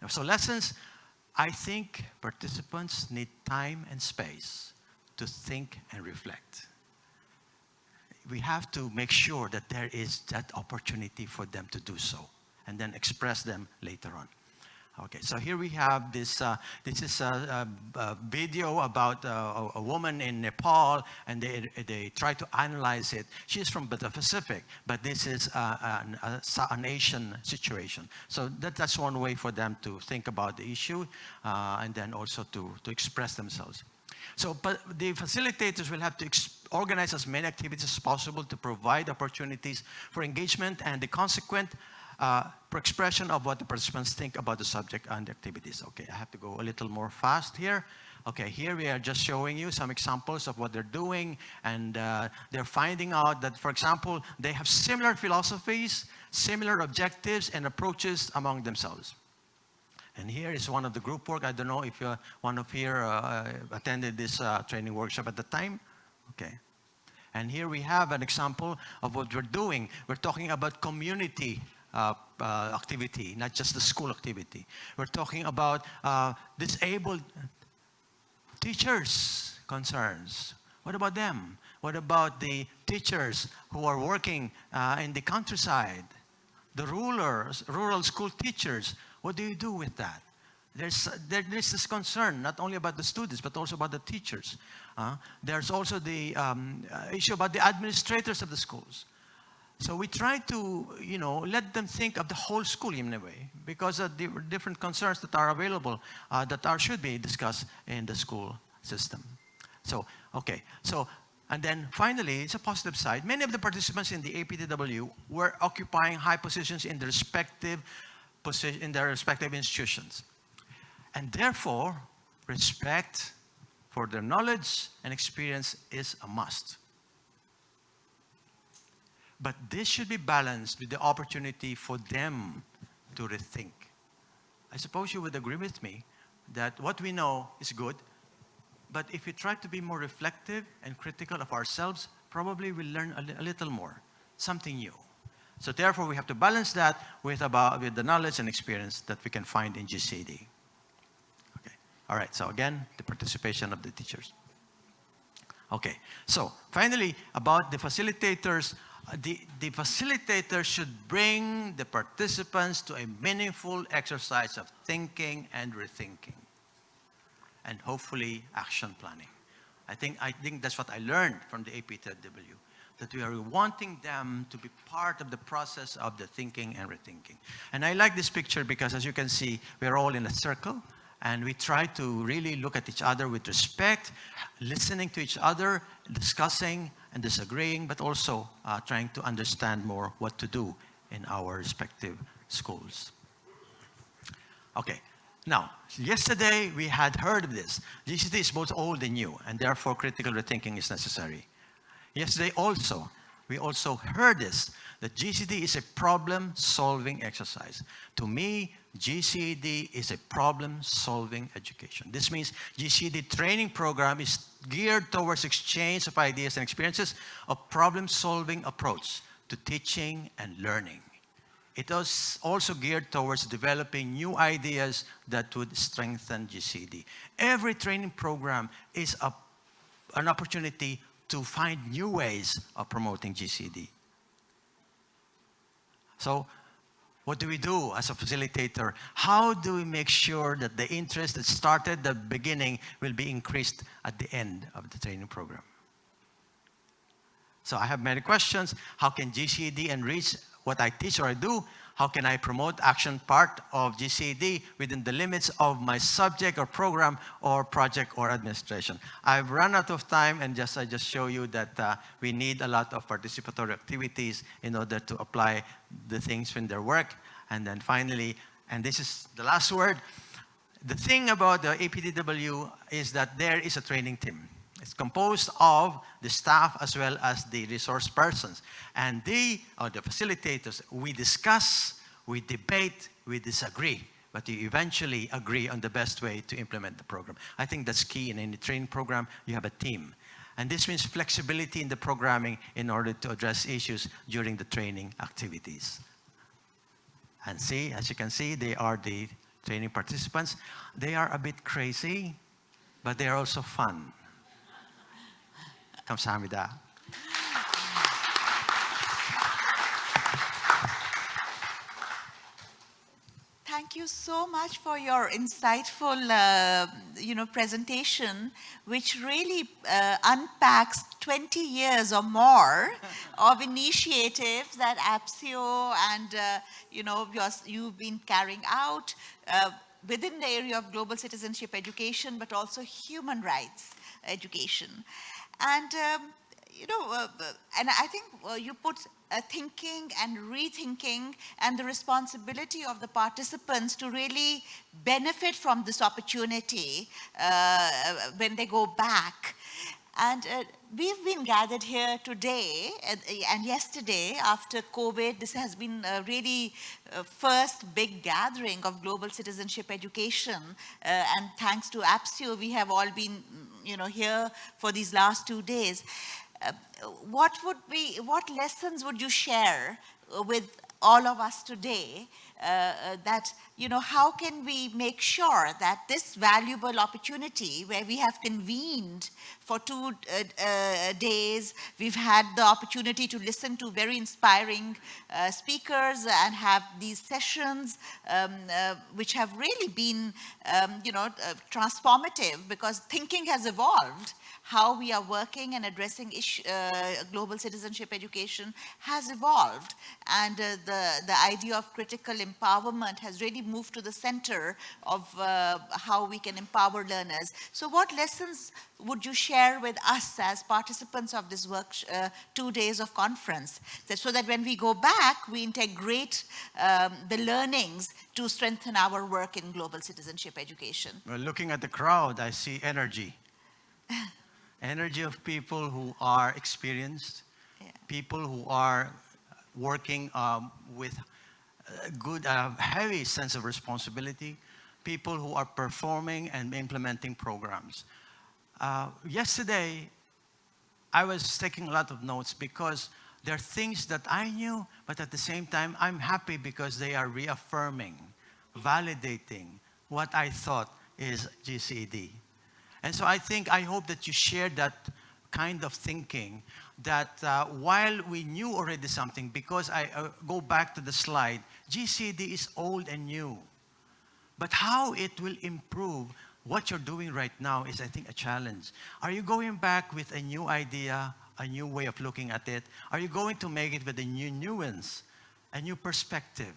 S4: So lessons, I think participants need time and space to think and reflect. We have to make sure that there is that opportunity for them to do so and then express them later on. Okay, so here we have this, this is a video about a woman in Nepal, and they try to analyze it. She's from the Pacific, but this is an Asian situation. So that's one way for them to think about the issue and then also to express themselves. So but the facilitators will have to organize as many activities as possible to provide opportunities for engagement and the consequent expression of what the participants think about the subject and the activities. Okay, I have to go a little more fast here. Okay, here we are just showing you some examples of what they're doing, and they're finding out that, for example, they have similar philosophies, similar objectives and approaches among themselves. And here is one of the group work. I don't know if one of here attended this training workshop at the time. Okay. And here we have an example of what we're doing. We're talking about community activity, not just the school activity. We're talking about disabled teachers' concerns. What about them? What about the teachers who are working in the countryside? The rural school teachers, what do you do with that? There's this concern, not only about the students, but also about the teachers. There's also the issue about the administrators of the schools. So we try to, let them think of the whole school in a way, because of the different concerns that are available should be discussed in the school system. So, okay. So, and then finally, it's a positive side. Many of the participants in the APTW were occupying high positions in their respective institutions. And therefore, respect for their knowledge and experience is a must. But this should be balanced with the opportunity for them to rethink. I suppose you would agree with me that what we know is good, but if we try to be more reflective and critical of ourselves, probably we'll learn a little more, something new. So therefore, we have to balance that with the knowledge and experience that we can find in GCED. Okay. All right. So again, the participation of the teachers. Okay. So finally, about the facilitators. The facilitator should bring the participants to a meaningful exercise of thinking and rethinking, and hopefully action planning. I think that's what I learned from the APTW, that we are wanting them to be part of the process of the thinking and rethinking. And I like this picture because, as you can see, we're all in a circle, and we try to really look at each other with respect, listening to each other, discussing and disagreeing, but also trying to understand more what to do in our respective schools. Okay. Now, yesterday we had heard of this. GCED is both old and new, and therefore critical rethinking is necessary. Yesterday also, we also heard this, that GCED is a problem-solving exercise. To me, GCED is a problem-solving education. This means GCED training program is geared towards exchange of ideas and experiences, a problem-solving approach to teaching and learning. It is also geared towards developing new ideas that would strengthen GCED. Every training program is an opportunity to find new ways of promoting GCED. So, what do we do as a facilitator? How do we make sure that the interest that started at the beginning will be increased at the end of the training program? So I have many questions. How can GCED enrich what I teach or I do? How can I promote action part of GCED within the limits of my subject or program or project or administration? I've run out of time, and I just show you that we need a lot of participatory activities in order to apply the things in their work. And then finally, and this is the last word, the thing about the APTW is that there is a training team. It's composed of the staff as well as the resource persons. And the facilitators, we discuss, we debate, we disagree, but we eventually agree on the best way to implement the program. I think that's key in any training program. You have a team. And this means flexibility in the programming in order to address issues during the training activities. And see, as you can see, they are the training participants. They are a bit crazy, but they are also fun. 감사합니다.
S1: Thank you so much for your insightful, presentation, which really unpacks 20 years or more of initiatives that APSIO and, you've been carrying out within the area of global citizenship education, but also human rights education. And and I think you put thinking and rethinking and the responsibility of the participants to really benefit from this opportunity when they go back. And we've been gathered here today and yesterday after COVID. This has been a really first big gathering of global citizenship education. And thanks to APSIO, we have all been, here for these last 2 days. What lessons would you share with all of us today that, how can we make sure that this valuable opportunity where we have convened for 2 days, we've had the opportunity to listen to very inspiring speakers and have these sessions which have really been, transformative because thinking has evolved. How we are working and addressing global citizenship education has evolved. And the idea of critical empowerment has really moved to the center of how we can empower learners. So what lessons would you share with us as participants of this 2 days of conference, so that when we go back, we integrate the learnings to strengthen our work in global citizenship education?
S4: Well, looking at the crowd, I see energy. Energy of people who are experienced, people who are working with a good, heavy sense of responsibility, people who are performing and implementing programs. Yesterday, I was taking a lot of notes because there are things that I knew, but at the same time, I'm happy because they are reaffirming, validating what I thought is GCED. And so I hope that you share that kind of thinking, that while we knew already something, because I go back to the slide, GCED is old and new. But how it will improve what you're doing right now is, I think, a challenge. Are you going back with a new idea, a new way of looking at it? Are you going to make it with a new nuance, a new perspective?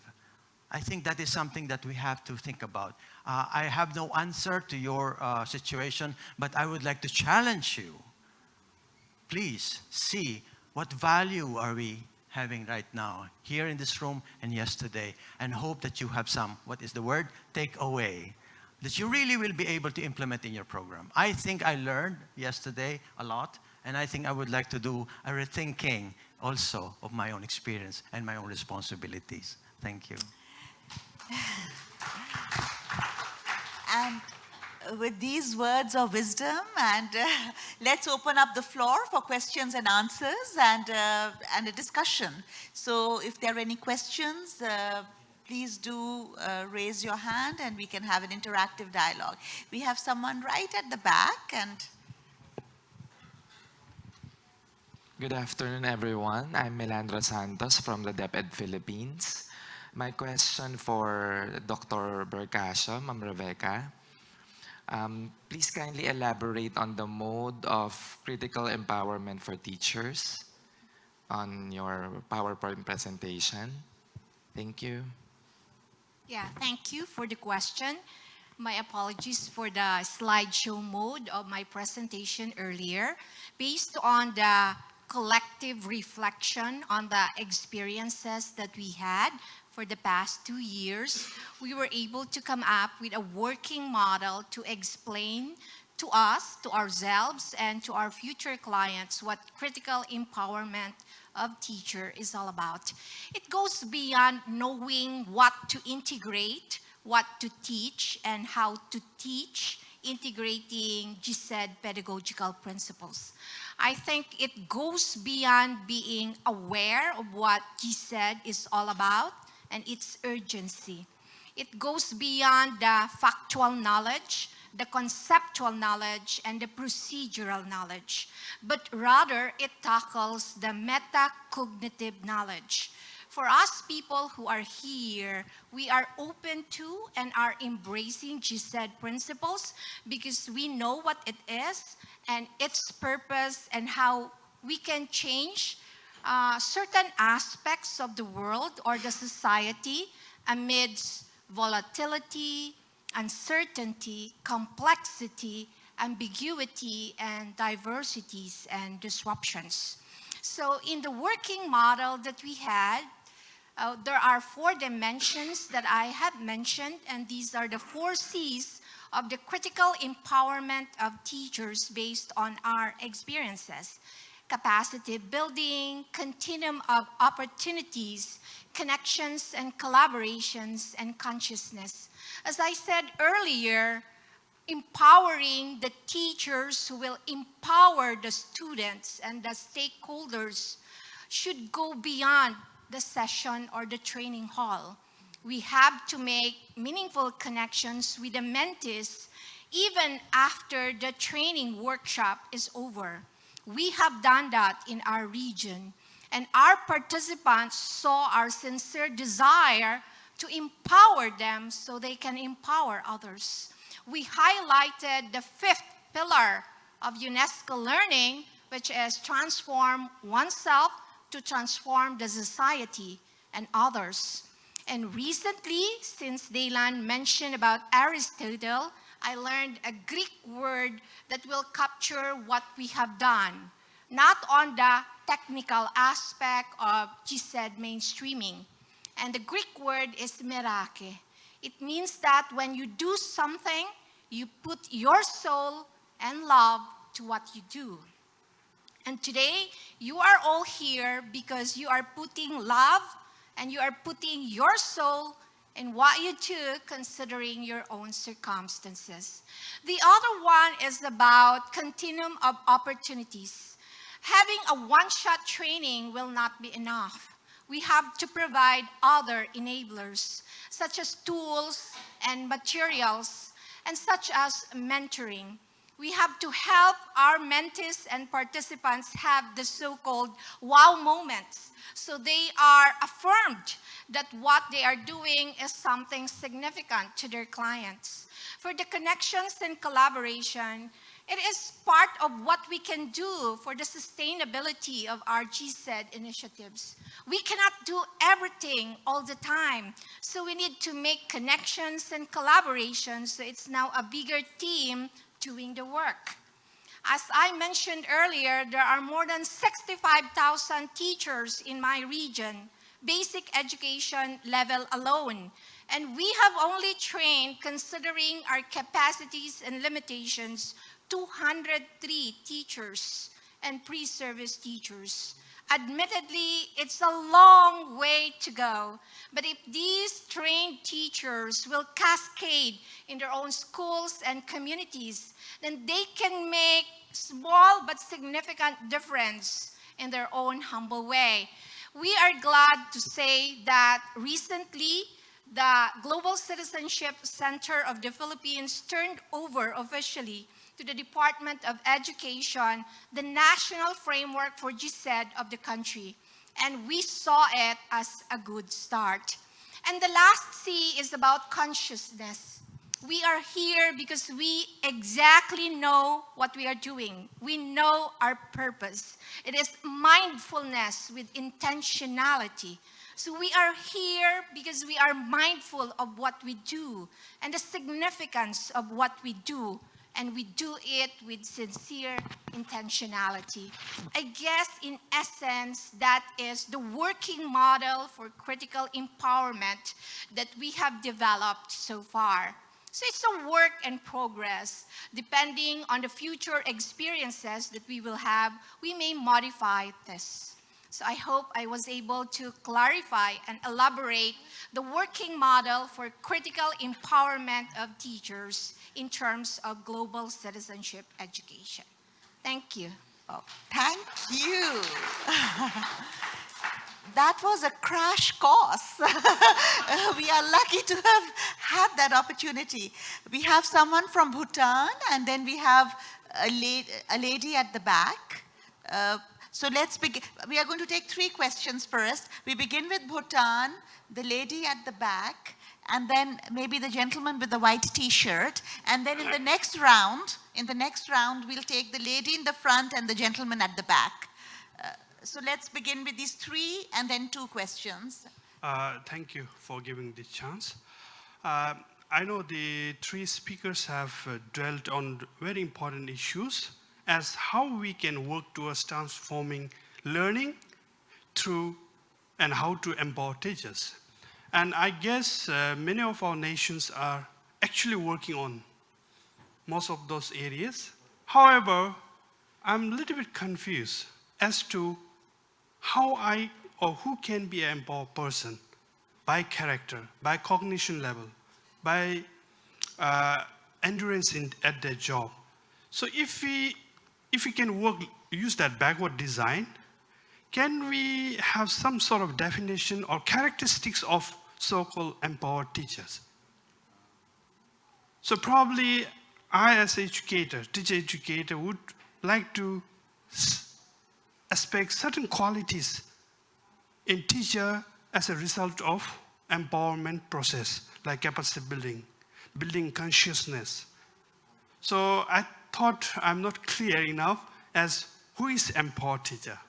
S4: I think that is something that we have to think about. I have no answer to your situation, but I would like to challenge you. Please see what value are we having right now, here in this room and yesterday, and hope that you have some, what is the word? Take away, that you really will be able to implement in your program. I think I learned yesterday a lot, and I think I would like to do a rethinking also of my own experience and my own responsibilities. Thank you.
S1: And with these words of wisdom, and let's open up the floor for questions and answers and a discussion. So if there are any questions, please do raise your hand and we can have an interactive dialogue. We have someone right at the back. And
S5: Good afternoon, everyone. I'm Melandro Santos from the DepEd Philippines. My question for Dr. Bercasio, Ma'am Rebecca. Please kindly elaborate on the mode of critical empowerment for teachers on your PowerPoint presentation. Thank you.
S2: Yeah, thank you for the question. My apologies for the slideshow mode of my presentation earlier. Based on the collective reflection on the experiences that we had for the past 2 years, we were able to come up with a working model to explain to us, to ourselves, and to our future clients what critical empowerment of teacher is all about. It goes beyond knowing what to integrate, what to teach, and how to teach, integrating GCED pedagogical principles. I think it goes beyond being aware of what GCED is all about and its urgency. It goes beyond the factual knowledge, the conceptual knowledge, and the procedural knowledge, but rather it tackles the metacognitive knowledge. For us people who are here, we are open to and are embracing GCED principles because we know what it is and its purpose and how we can change certain aspects of the world or the society amidst volatility, uncertainty, complexity, ambiguity and diversities and disruptions. So in the working model that we had, there are 4 dimensions that I have mentioned, and these are the 4 C's of the critical empowerment of teachers based on our experiences: capacity building, continuum of opportunities, connections and collaborations, and consciousness. As I said earlier, empowering the teachers who will empower the students and the stakeholders should go beyond the session or the training hall. We have to make meaningful connections with the mentees even after the training workshop is over. We have done that in our region, and our participants saw our sincere desire to empower them so they can empower others. We highlighted the 5th pillar of UNESCO learning, which is transform oneself to transform the society and others. And recently, since Daylan mentioned about Aristotle, I learned a Greek word that will capture what we have done, not on the technical aspect of GCED mainstreaming. And the Greek word is merake. It means that when you do something, you put your soul and love to what you do. And today, you are all here because you are putting love and you are putting your soul in what you do, considering your own circumstances. The other one is about continuum of opportunities. Having a one-shot training will not be enough. We have to provide other enablers, such as tools and materials, and such as mentoring. We have to help our mentees and participants have the so-called wow moments, so they are affirmed that what they are doing is something significant to their clients. For the connections and collaboration, it is part of what we can do for the sustainability of our GCED initiatives. We cannot do everything all the time, so we need to make connections and collaborations so it's now a bigger team doing the work. As I mentioned earlier, there are more than 65,000 teachers in my region, basic education level alone. And we have only trained, considering our capacities and limitations, 203 teachers and pre-service teachers. Admittedly, it's a long way to go, but if these trained teachers will cascade in their own schools and communities, then they can make small but significant difference in their own humble way. We are glad to say that recently, the Global Citizenship Center of the Philippines turned over officially to the Department of Education the national framework for GCED of the country, and we saw it as a good start. And the last C is about consciousness. We are here because we exactly know what we are doing. We know our purpose. It is mindfulness with intentionality. So we are here because we are mindful of what we do and the significance of what we do, and we do it with sincere intentionality. I guess in essence, that is the working model for critical empowerment that we have developed so far. So it's a work in progress. Depending on the future experiences that we will have, we may modify this. So I hope I was able to clarify and elaborate the working model for critical empowerment of teachers in terms of global citizenship education. Thank you.
S1: Oh, thank you. That was a crash course. We are lucky to have had that opportunity. We have someone from Bhutan, and then we have a lady at the back. So let's begin. We are going to take 3 questions first. We begin with Bhutan, the lady at the back, and then maybe the gentleman with the white t-shirt. And then in the next round, we'll take the lady in the front and the gentleman at the back. So let's begin with these 3 and then 2 questions.
S6: Thank you for giving this chance. I know the three speakers have dwelt on very important issues as how we can work towards transforming learning through and how to empower teachers. And I guess many of our nations are actually working on most of those areas. However, I'm a little bit confused as to how I or who can be an empowered person by character, by cognition level, by endurance at their job. So if we can use that backward design, can we have some sort of definition or characteristics of so-called empowered teachers? So probably I, as an educator, teacher educator, would like to expect certain qualities in teacher as a result of empowerment process, like capacity building, building consciousness. So I thought I'm not clear enough as who is empowered teacher?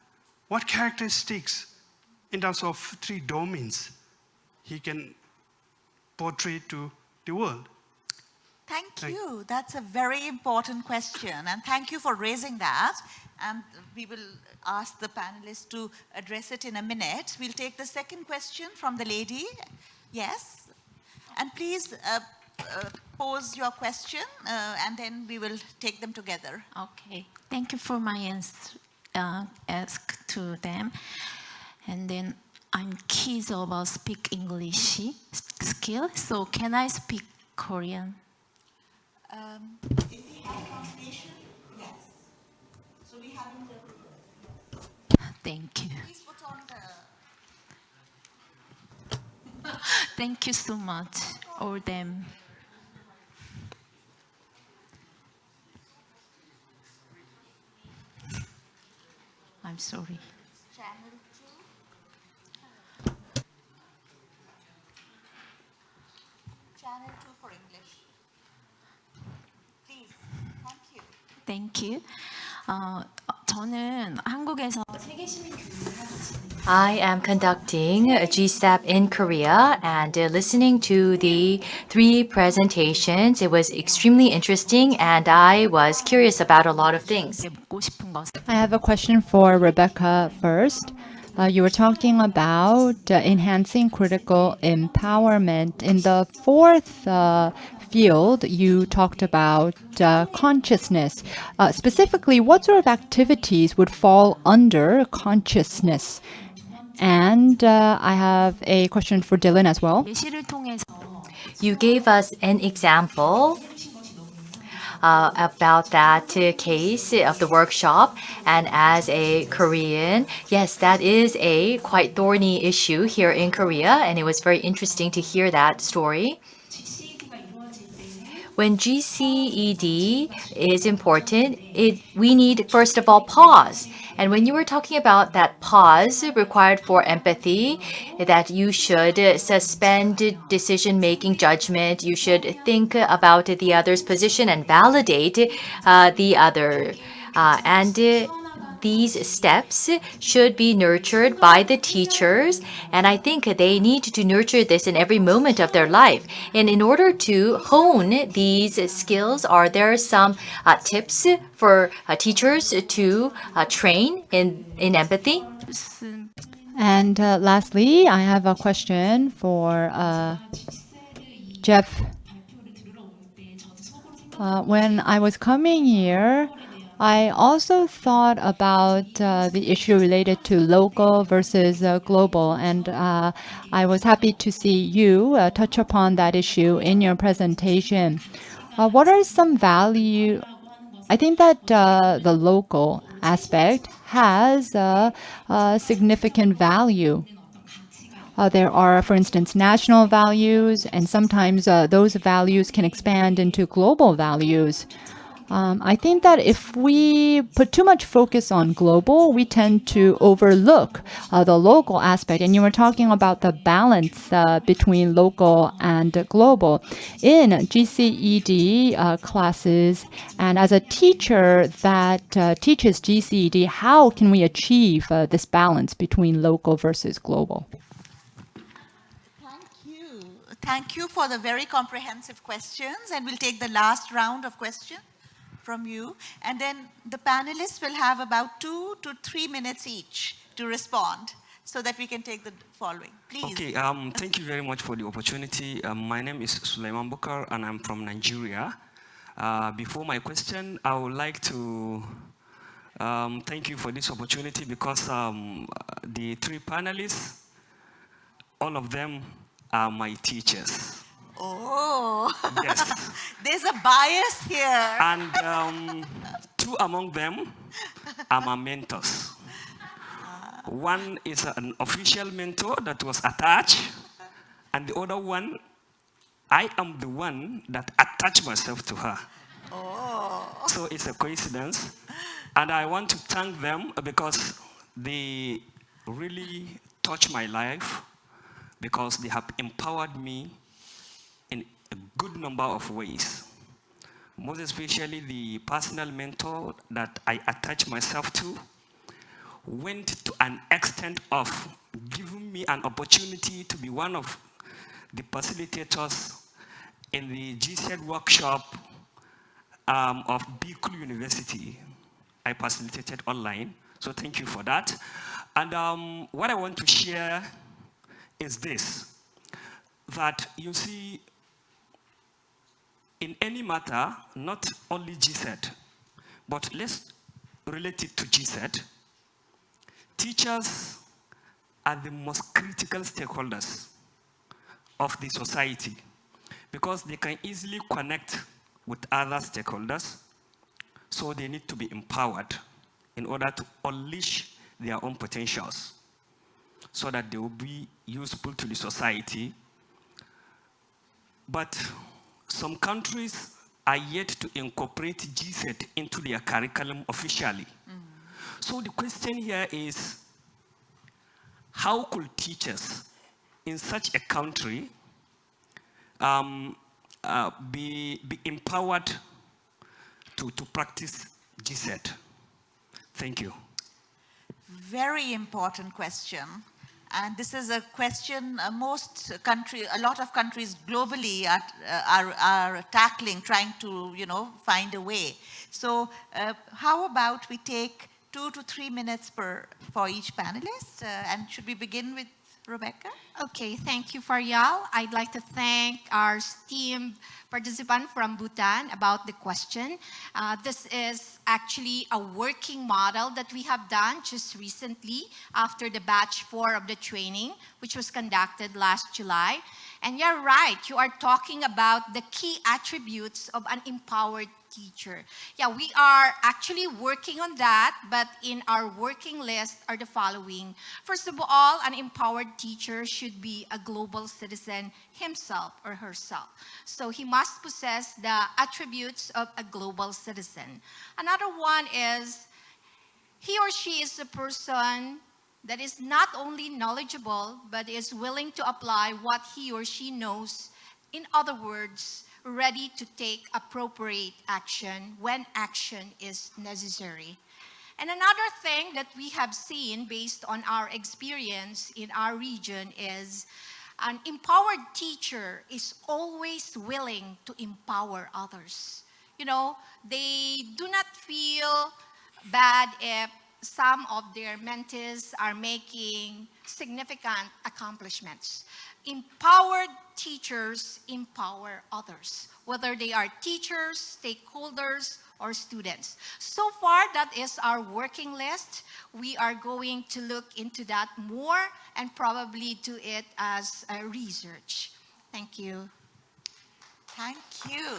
S6: What characteristics in terms of 3 domains he can portray to the world?
S1: Thank you. That's a very important question, and thank you for raising that. And we will ask the panelists to address it in a minute. We'll take the second question from the lady. Yes? And please pose your question, and then we will take them together.
S7: Okay. Thank you for my answer, ask to them. And then I'm kids about speak English skill. So can I speak Korean?
S1: If we have translation, yes. So we have interpreter.
S7: Thank you.
S1: Please put on the...
S7: Thank you so much, all them. I'm sorry.
S1: Channel 2. Channel 2 for English. Please. Thank you.
S7: Thank you. 저는 한국에서
S8: I am conducting a GSAP in Korea and listening to the 3 presentations. It was extremely interesting and I was curious about a lot of things.
S7: 묻고 싶은 것은
S9: I have a question for Rebecca first. You were talking about enhancing critical empowerment. In the 4th field, you talked about consciousness. Specifically, what sort of activities would fall under consciousness? And I have a question for Dylan as well.
S7: 예시를 통해서
S8: You gave us an example about that case of the workshop, and as a Korean, yes, that is a quite thorny issue here in Korea, and it was very interesting to hear that story. When GCED is important, we need, first of all, pause. And when you were talking about that pause required for empathy, that you should suspend decision-making judgment, you should think about the other's position and validate the other. These steps should be nurtured by the teachers, and I think they need to nurture this in every moment of their life. And in order to hone these skills, are there some tips for teachers to train in empathy?
S9: And lastly, I have a question for Jeff. When I was coming here, I also thought about the issue related to local versus global, and I was happy to see you touch upon that issue in your presentation. What are some value? I think that the local aspect has significant value. There are, for instance, national values, and sometimes those values can expand into global values. I think that if we put too much focus on global, we tend to overlook the local aspect. And you were talking about the balance between local and global. In GCED classes, and as a teacher that teaches GCED, how can we achieve this balance between local versus global?
S1: Thank you for the very comprehensive questions, and we'll take the last round of questions from you. And then the panelists will have about 2 to 3 minutes each to respond so that we can take the following. Please.
S10: Okay, thank you very much for the opportunity. My name is Suleiman Bukar, and I'm from Nigeria. Before my question, I would like to thank you for this opportunity because the 3 panelists, all of them are my teachers.
S1: Oh,
S10: yes.
S1: There's a bias here.
S10: And 2 among them are my mentors. One is an official mentor that was attached, and the other one, I am the one that attached myself to her.
S1: Oh.
S10: So it's a coincidence. And I want to thank them because they really touched my life, because they have empowered me in a good number of ways. Most especially the personal mentor that I attached myself to went to an extent of giving me an opportunity to be one of the facilitators in the GCED workshop of Bicol University. I facilitated online, so thank you for that. And what I want to share is this, that you see, in any matter, not only GCED, but let's relate it to GCED. Teachers are the most critical stakeholders of the society because they can easily connect with other stakeholders, so they need to be empowered in order to unleash their own potentials so that they will be useful to the society. But some countries are yet to incorporate GCED into their curriculum officially. So the question here is, how could teachers in such a country be empowered to practice GCED? Thank you.
S1: Very important question. And this is a question a lot of countries globally are tackling, trying to, find a way. So how about we take 2 to 3 minutes for each panelist? And should we begin with Rebecca?
S2: Okay, thank you, Faryal. I'd like to thank our esteemed participant from Bhutan about the question. This is actually a working model that we have done just recently after the batch 4 of the training, which was conducted last July. And you're right, you are talking about the key attributes of an empowered teacher. Yeah, we are actually working on that, but in our working list are the following. First of all, an empowered teacher should be a global citizen himself or herself. So he must possess the attributes of a global citizen. Another one is he or she is a person that is not only knowledgeable, but is willing to apply what he or she knows. In other words, ready to take appropriate action when action is necessary. And another thing that we have seen based on our experience in our region is an empowered teacher is always willing to empower others. They do not feel bad if some of their mentees are making significant accomplishments. Empowered teachers empower others, whether they are teachers, stakeholders, or students. So far, that is our working list. We are going to look into that more and probably do it as a research. Thank you.
S1: Thank you.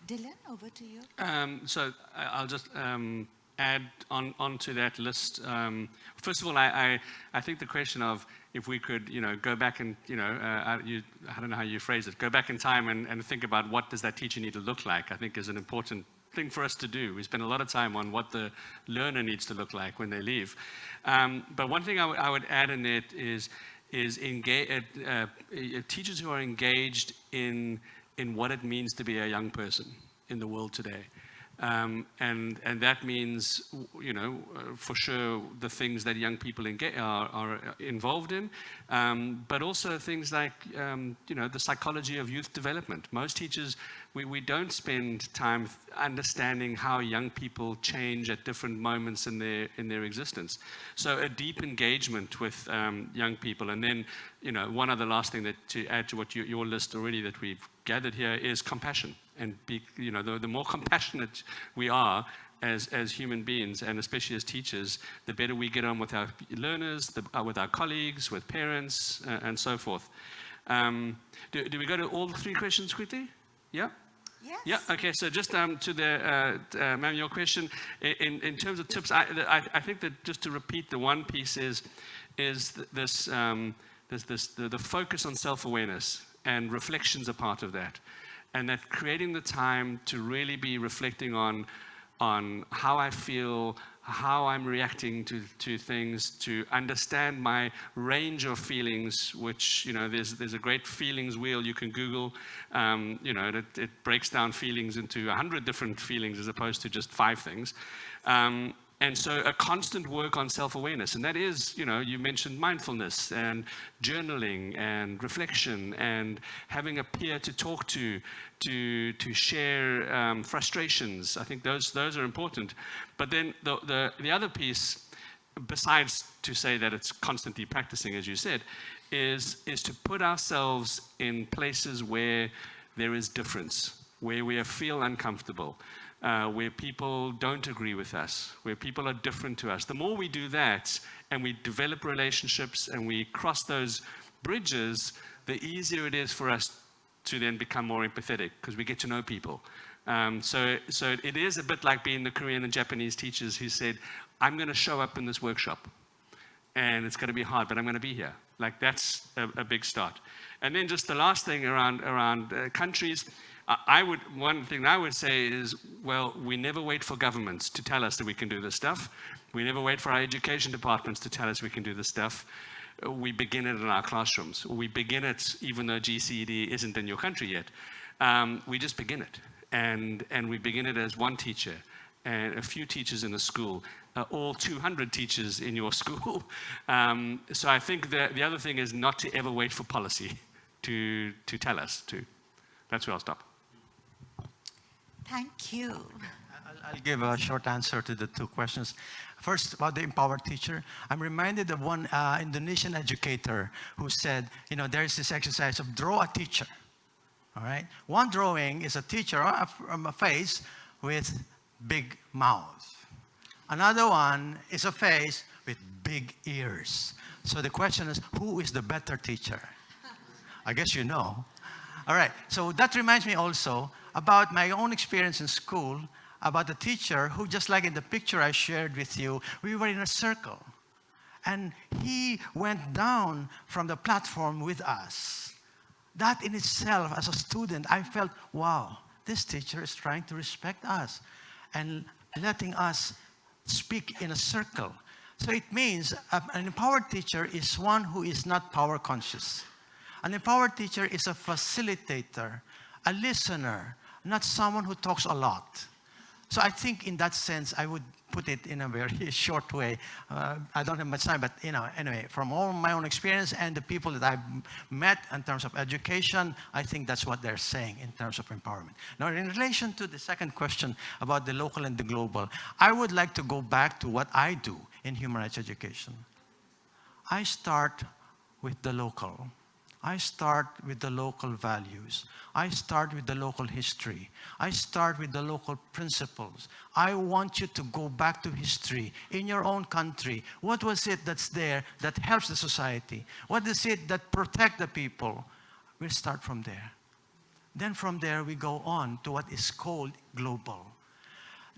S1: Dylan, over to you.
S3: So I'll just add on to that list. First of all, I think the question of if we could, go back and, I don't know how you phrase it, go back in time and think about what does that teacher need to look like, I think is an important thing for us to do. We spend a lot of time on what the learner needs to look like when they leave. But one thing I would add in it is teachers who are engaged in what it means to be a young person in the world today. And that means, for sure, the things that young people are involved in, but also things like, the psychology of youth development. Most teachers, we don't spend time understanding how young people change at different moments in their existence. So a deep engagement with young people. And then, one other last thing to add to what your list already that we've gathered here is compassion. And the more compassionate we are as human beings, and especially as teachers, the better we get on with our learners, with our colleagues, with parents, and so forth. Do we go to all the three questions quickly? Yeah?
S1: Yes.
S3: Yeah, okay, so just to the, ma'am, your question, in terms of tips, I think that just to repeat, the one piece is this, the focus on self-awareness, and reflection's a part of that. And that creating the time to really be reflecting on how I feel, how I'm reacting to things, to understand my range of feelings, which, there's a great feelings wheel you can Google. It breaks down feelings into 100 different feelings as opposed to just 5 things. And so a constant work on self-awareness, and that is, you mentioned mindfulness and journaling and reflection and having a peer to talk to share frustrations. I think those are important. But then the other piece, besides to say that it's constantly practicing, as you said, is to put ourselves in places where there is difference, where we feel uncomfortable. Where people don't agree with us, where people are different to us. The more we do that, and we develop relationships, and we cross those bridges, the easier it is for us to then become more empathetic, because we get to know people. So it is a bit like being the Korean and Japanese teachers who said, I'm going to show up in this workshop, and it's going to be hard, but I'm going to be here. Like, that's a big start. And then just the last thing around countries, one thing I would say is, well, we never wait for governments to tell us that we can do this stuff. We never wait for our education departments to tell us we can do this stuff. We begin it in our classrooms. We begin it even though GCED isn't in your country yet. We just begin it. And we begin it as one teacher and a few teachers in a school, all 200 teachers in your school. So I think the other thing is not to ever wait for policy to tell us to. That's where I'll stop.
S1: Thank you.
S4: I'll give a short answer to the 2 questions. First, about the empowered teacher. I'm reminded of one Indonesian educator who said, there's this exercise of draw a teacher. All right? One drawing is a teacher from a face with big mouth. Another one is a face with big ears. So the question is, who is the better teacher? I guess you know. All right, so that reminds me also about my own experience in school, about the teacher who, just like in the picture I shared with you, we were in a circle. And he went down from the platform with us. That in itself, as a student, I felt, wow, this teacher is trying to respect us and letting us speak in a circle. So it means an empowered teacher is one who is not power conscious. An empowered teacher is a facilitator, a listener, not someone who talks a lot. So I think in that sense, I would put it in a very short way. I don't have much time, but anyway, from all my own experience and the people that I've met in terms of education, I think that's what they're saying in terms of empowerment. Now, in relation to the second question about the local and the global, I would like to go back to what I do in human rights education. I start with the local. I start with the local values. I start with the local history. I start with the local principles. I want you to go back to history in your own country. What was it that's there that helps the society? What is it that protects the people? We'll start from there. Then from there, we go on to what is called global.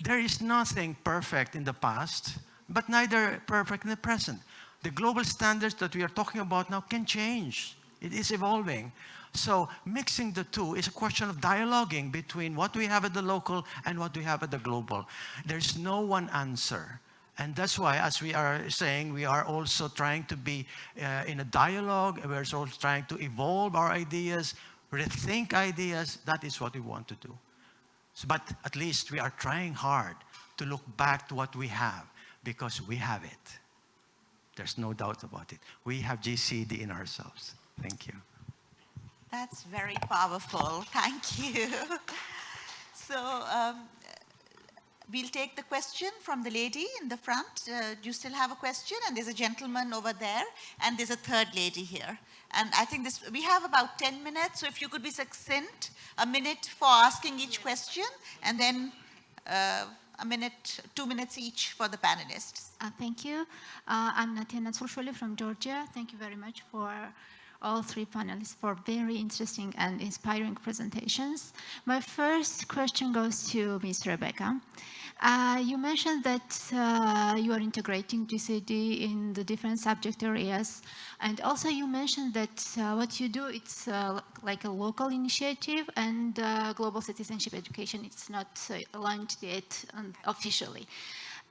S4: There is nothing perfect in the past, but neither perfect in the present. The global standards that we are talking about now can change. It is evolving. So mixing the two is a question of dialoguing between what we have at the local and what we have at the global. There's no one answer. And that's why, as we are saying, we are also trying to be in a dialogue. We're also trying to evolve our ideas, rethink ideas. That is what we want to do. But at least we are trying hard to look back to what we have, because we have it. There's no doubt about it. We have GCED in ourselves. Thank you.
S1: That's very powerful. Thank you. So we'll take the question from the lady in the front. Do you still have a question? And there's a gentleman over there, and there's a third lady here. And I think we have about 10 minutes, so if you could be succinct, a minute for asking each question, and then a minute, 2 minutes each for the panelists.
S7: Thank you. I'm Natia Natsulsholi from Georgia. Thank you very much for all three panelists for very interesting and inspiring presentations. My first question goes to Ms. Rebecca. You mentioned that you are integrating GCED in the different subject areas, and also you mentioned that what you do, it's like a local initiative, and global citizenship education, it's not launched yet officially.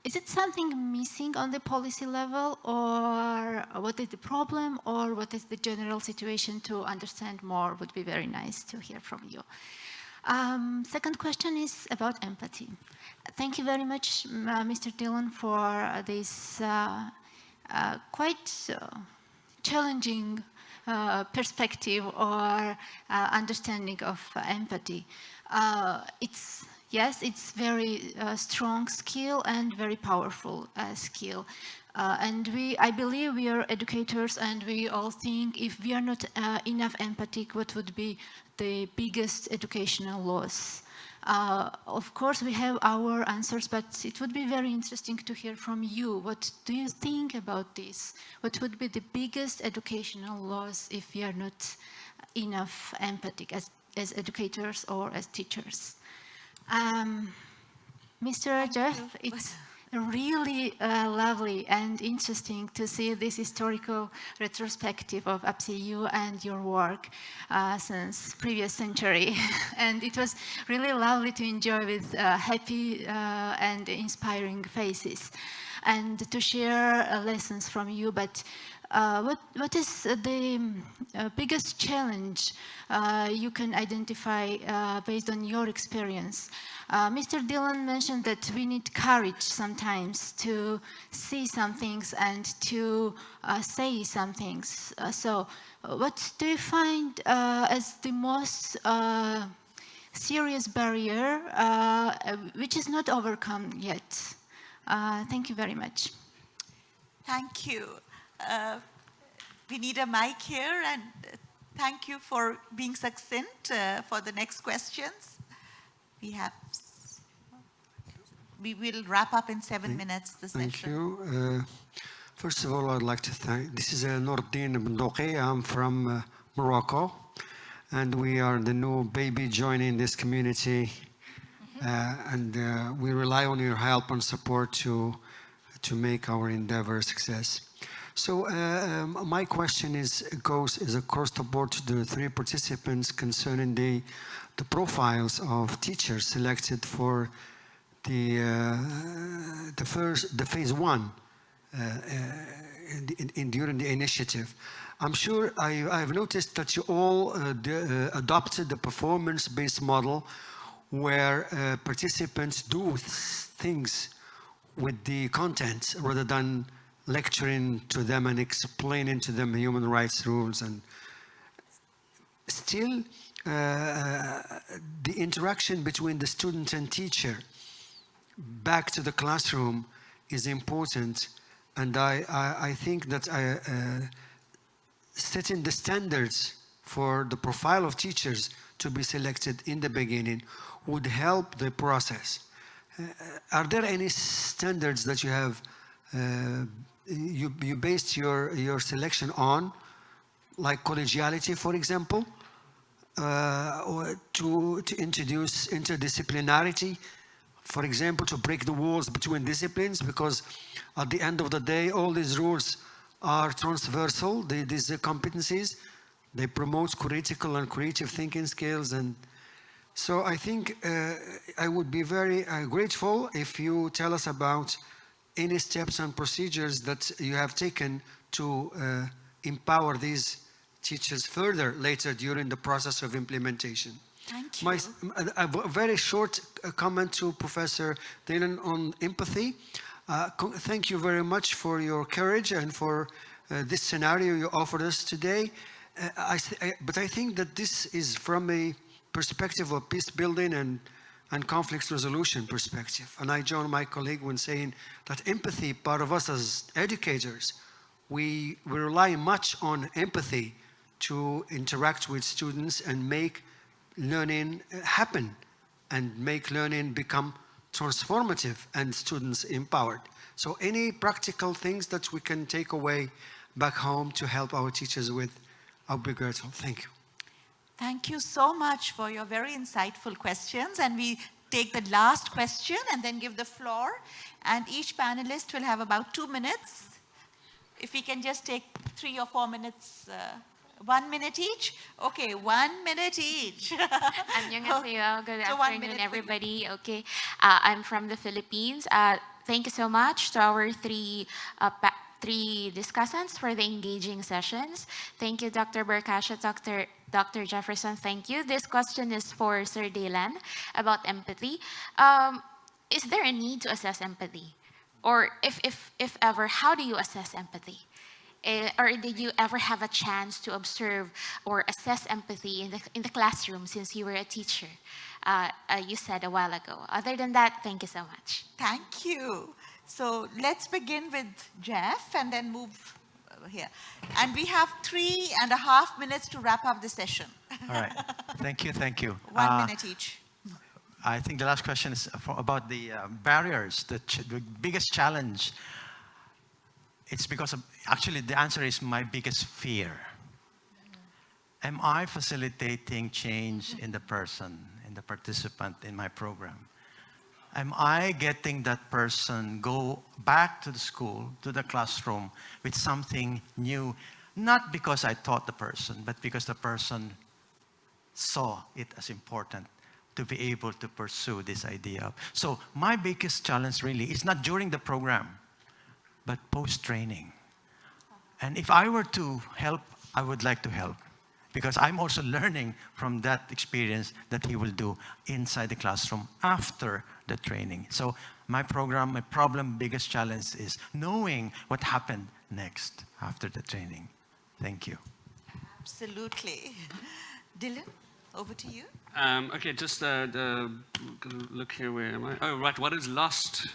S7: Is it something missing on the policy level, or what is the problem, or what is the general situation? To understand more would be very nice to hear from you. Second question is about empathy. Thank you very much, Mr. Dillon, for this quite challenging perspective or understanding of empathy. Yes, it's very strong skill and very powerful skill. And I believe we are educators, and we all think if we are not enough empathic, what would be the biggest educational loss? Of course, we have our answers, but it would be very interesting to hear from you. What do you think about this? What would be the biggest educational loss if we are not enough empathic as educators or as teachers? Mr. Jeff, it's really lovely and interesting to see this historical retrospective of APSEU and your work since previous century. And it was really lovely to enjoy with happy and inspiring faces and to share lessons from you. But what is the biggest challenge you can identify based on your experience? Mr. Dillon mentioned that we need courage sometimes to see some things and to say some things. So what do you find as the most serious barrier which is not overcome yet? Thank you very much.
S1: Thank you. We need a mic here, and thank you for being succinct for the next questions. We will wrap up in 7 minutes the session.
S11: Thank you. First of all, I'd like to thank, this is Nordin Bndouqi. I'm from Morocco, and we are the new baby joining this community. And we rely on your help and support to make our endeavor a success. So my question is across the board to the three participants concerning the profiles of teachers selected for the phase one during the initiative. I'm sure I've noticed that you all adopted the performance-based model where participants do things with the content rather than lecturing to them and explaining to them human rights rules. And still, the interaction between the student and teacher back to the classroom is important. And I think that setting the standards for the profile of teachers to be selected in the beginning would help the process. Are there any standards that you have you based your selection on, like collegiality, for example, or to introduce interdisciplinarity, for example, to break the walls between disciplines? Because at the end of the day, all these rules are transversal. These competencies, they promote critical and creative thinking skills. And so I think I would be very grateful if you tell us about any steps and procedures that you have taken to empower these teachers further later during the process of implementation.
S1: Thank you.
S11: A very short comment to Professor Dylan on empathy. Thank you very much for your courage and for this scenario you offered us today. But I think that this is from a perspective of peace building and conflict resolution perspective. And I join my colleague when saying that empathy, part of us as educators, we rely much on empathy to interact with students and make learning happen and make learning become transformative and students empowered. So any practical things that we can take away back home to help our teachers with, I'll be grateful. Thank you.
S1: Thank you so much for your very insightful questions. And we take the last question and then give the floor. And each panelist will have about 2 minutes. If we can just take 3 or 4 minutes, 1 minute each? Okay, 1 minute each.
S12: 안녕하세요. Good
S1: So 1
S12: afternoon,
S1: minute,
S12: everybody. Okay, I'm from the Philippines. Thank you so much to our three discussants for the engaging sessions. Thank you, Dr. Berkasha, Dr. Jefferson. Thank you. This question is for Sir Dylan about empathy. Is there a need to assess empathy? Or if ever, how do you assess empathy? Or did you ever have a chance to observe or assess empathy in the classroom since you were a teacher? You said a while ago. Other than that, thank you so much.
S1: Thank you. So let's begin with Jeff and then move over here. And we have 3.5 minutes to wrap up the session.
S4: All right. Thank you. Thank you.
S1: 1 minute each.
S4: I think the last question is about the barriers, the biggest challenge. It's because of, actually the answer is my biggest fear. Am I facilitating change in the person, in the participant in my program? Am I getting that person go back to the school, to the classroom with something new? Not because I taught the person, but because the person saw it as important to be able to pursue this idea. So my biggest challenge really is not during the program, but post-training. And if I were to help, I would like to help, because I'm also learning from that experience that he will do inside the classroom after the training. So my biggest challenge is knowing what happened next after the training. Thank you.
S1: Absolutely. Dylan, over to you.
S3: Okay, just look here, where am I? Oh, right, what is lost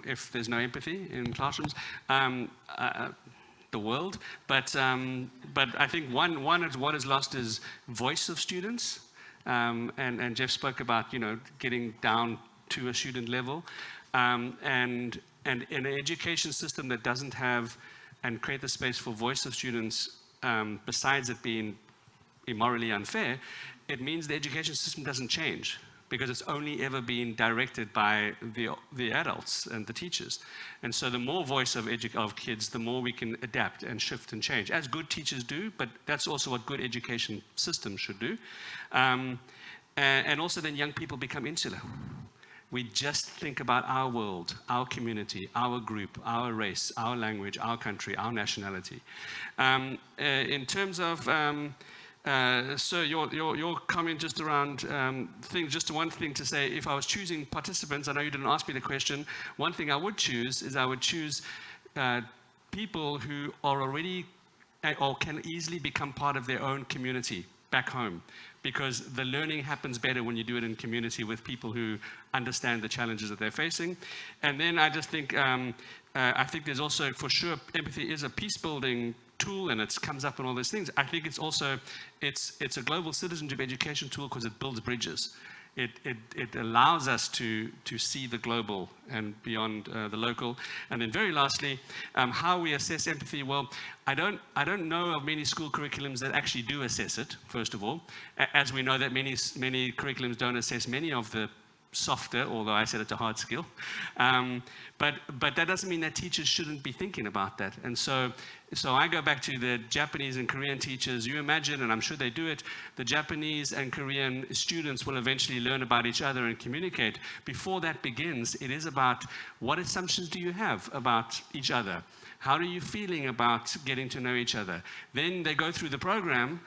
S3: if there's no empathy in classrooms? The world, but I think one is what is lost is voice of students, and Jeff spoke about, you know, getting down to a student level, and in an education system that doesn't have and create the space for voice of students, besides it being immorally unfair, it means the education system doesn't change, because it's only ever been directed by the adults and the teachers. And so the more voice of kids, the more we can adapt and shift and change, as good teachers do, but that's also what good education systems should do. And also then young people become insular. We just think about our world, our community, our group, our race, our language, our country, our nationality. In terms of so your comment just around things, just one thing to say, if I was choosing participants, I know you didn't ask me the question, one thing I would choose is I would choose people who are already or can easily become part of their own community back home, because the learning happens better when you do it in community with people who understand the challenges that they're facing. And then I just think, I think there's also, for sure, empathy is a peace-building tool, and it comes up in all those things. I think it's also, it's a global citizenship education tool because it builds bridges. It allows us to see the global and beyond the local. And then very lastly, how we assess empathy. Well, I don't know of many school curriculums that actually do assess it, first of all. As we know that many curriculums don't assess many of the softer, although I said it's a hard skill. But that doesn't mean that teachers shouldn't be thinking about that. And so I go back to the Japanese and Korean teachers. You imagine, and I'm sure they do it, the Japanese and Korean students will eventually learn about each other and communicate. Before that begins, it is about what assumptions do you have about each other? How are you feeling about getting to know each other? Then they go through the program,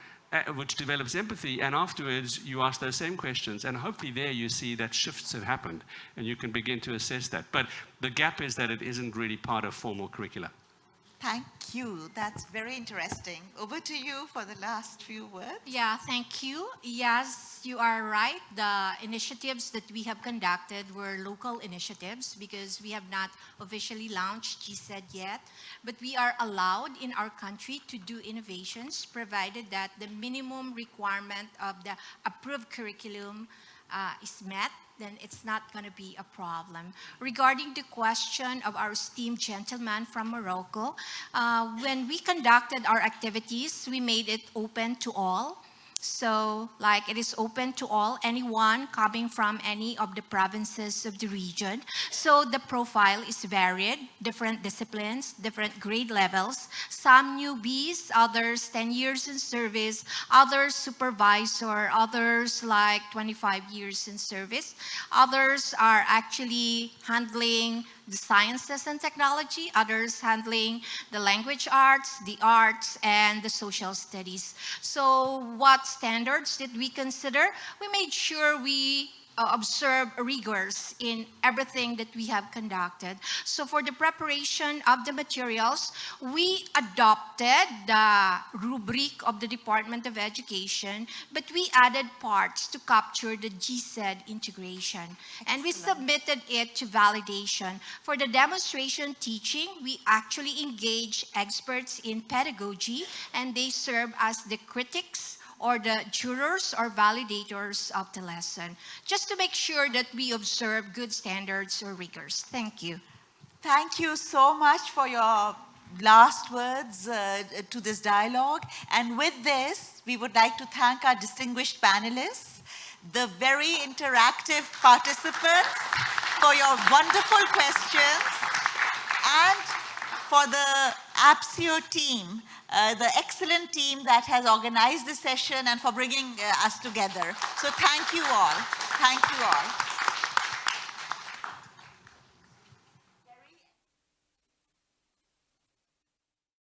S3: which develops empathy, and afterwards you ask those same questions, and hopefully there you see that shifts have happened, and you can begin to assess that. But the gap is that it isn't really part of formal curricula.
S1: Thank you. That's very interesting. Over to you for the last few words.
S2: Yeah, thank you. Yes, you are right. The initiatives that we have conducted were local initiatives because we have not officially launched GCED yet. But we are allowed in our country to do innovations provided that the minimum requirement of the approved curriculum is met, then it's not going to be a problem. Regarding the question of our esteemed gentleman from Morocco, when we conducted our activities, we made it open to all. So, like, it is open to all, anyone coming from any of the provinces of the region. So the profile is varied, different disciplines, different grade levels. Some newbies, others 10 years in service, others supervisor, others like 25 years in service. Others are actually handling the sciences and technology, others handling the language arts, and the social studies. So what standards did we consider? We made sure we observe rigors in everything that we have conducted. So for the preparation of the materials, we adopted the rubric of the Department of Education, but we added parts to capture the GCED integration. Excellent. And we submitted it to validation. For the demonstration teaching, we actually engaged experts in pedagogy, and they serve as the critics or the jurors or validators of the lesson, just to make sure that we observe good standards or rigors. Thank you.
S1: Thank you so much for your last words to this dialogue. And with this, we would like to thank our distinguished panelists, the very interactive participants for your wonderful questions, and for the APSIO team, the excellent team that has organized this session and for bringing us together. So thank you all. Thank you all.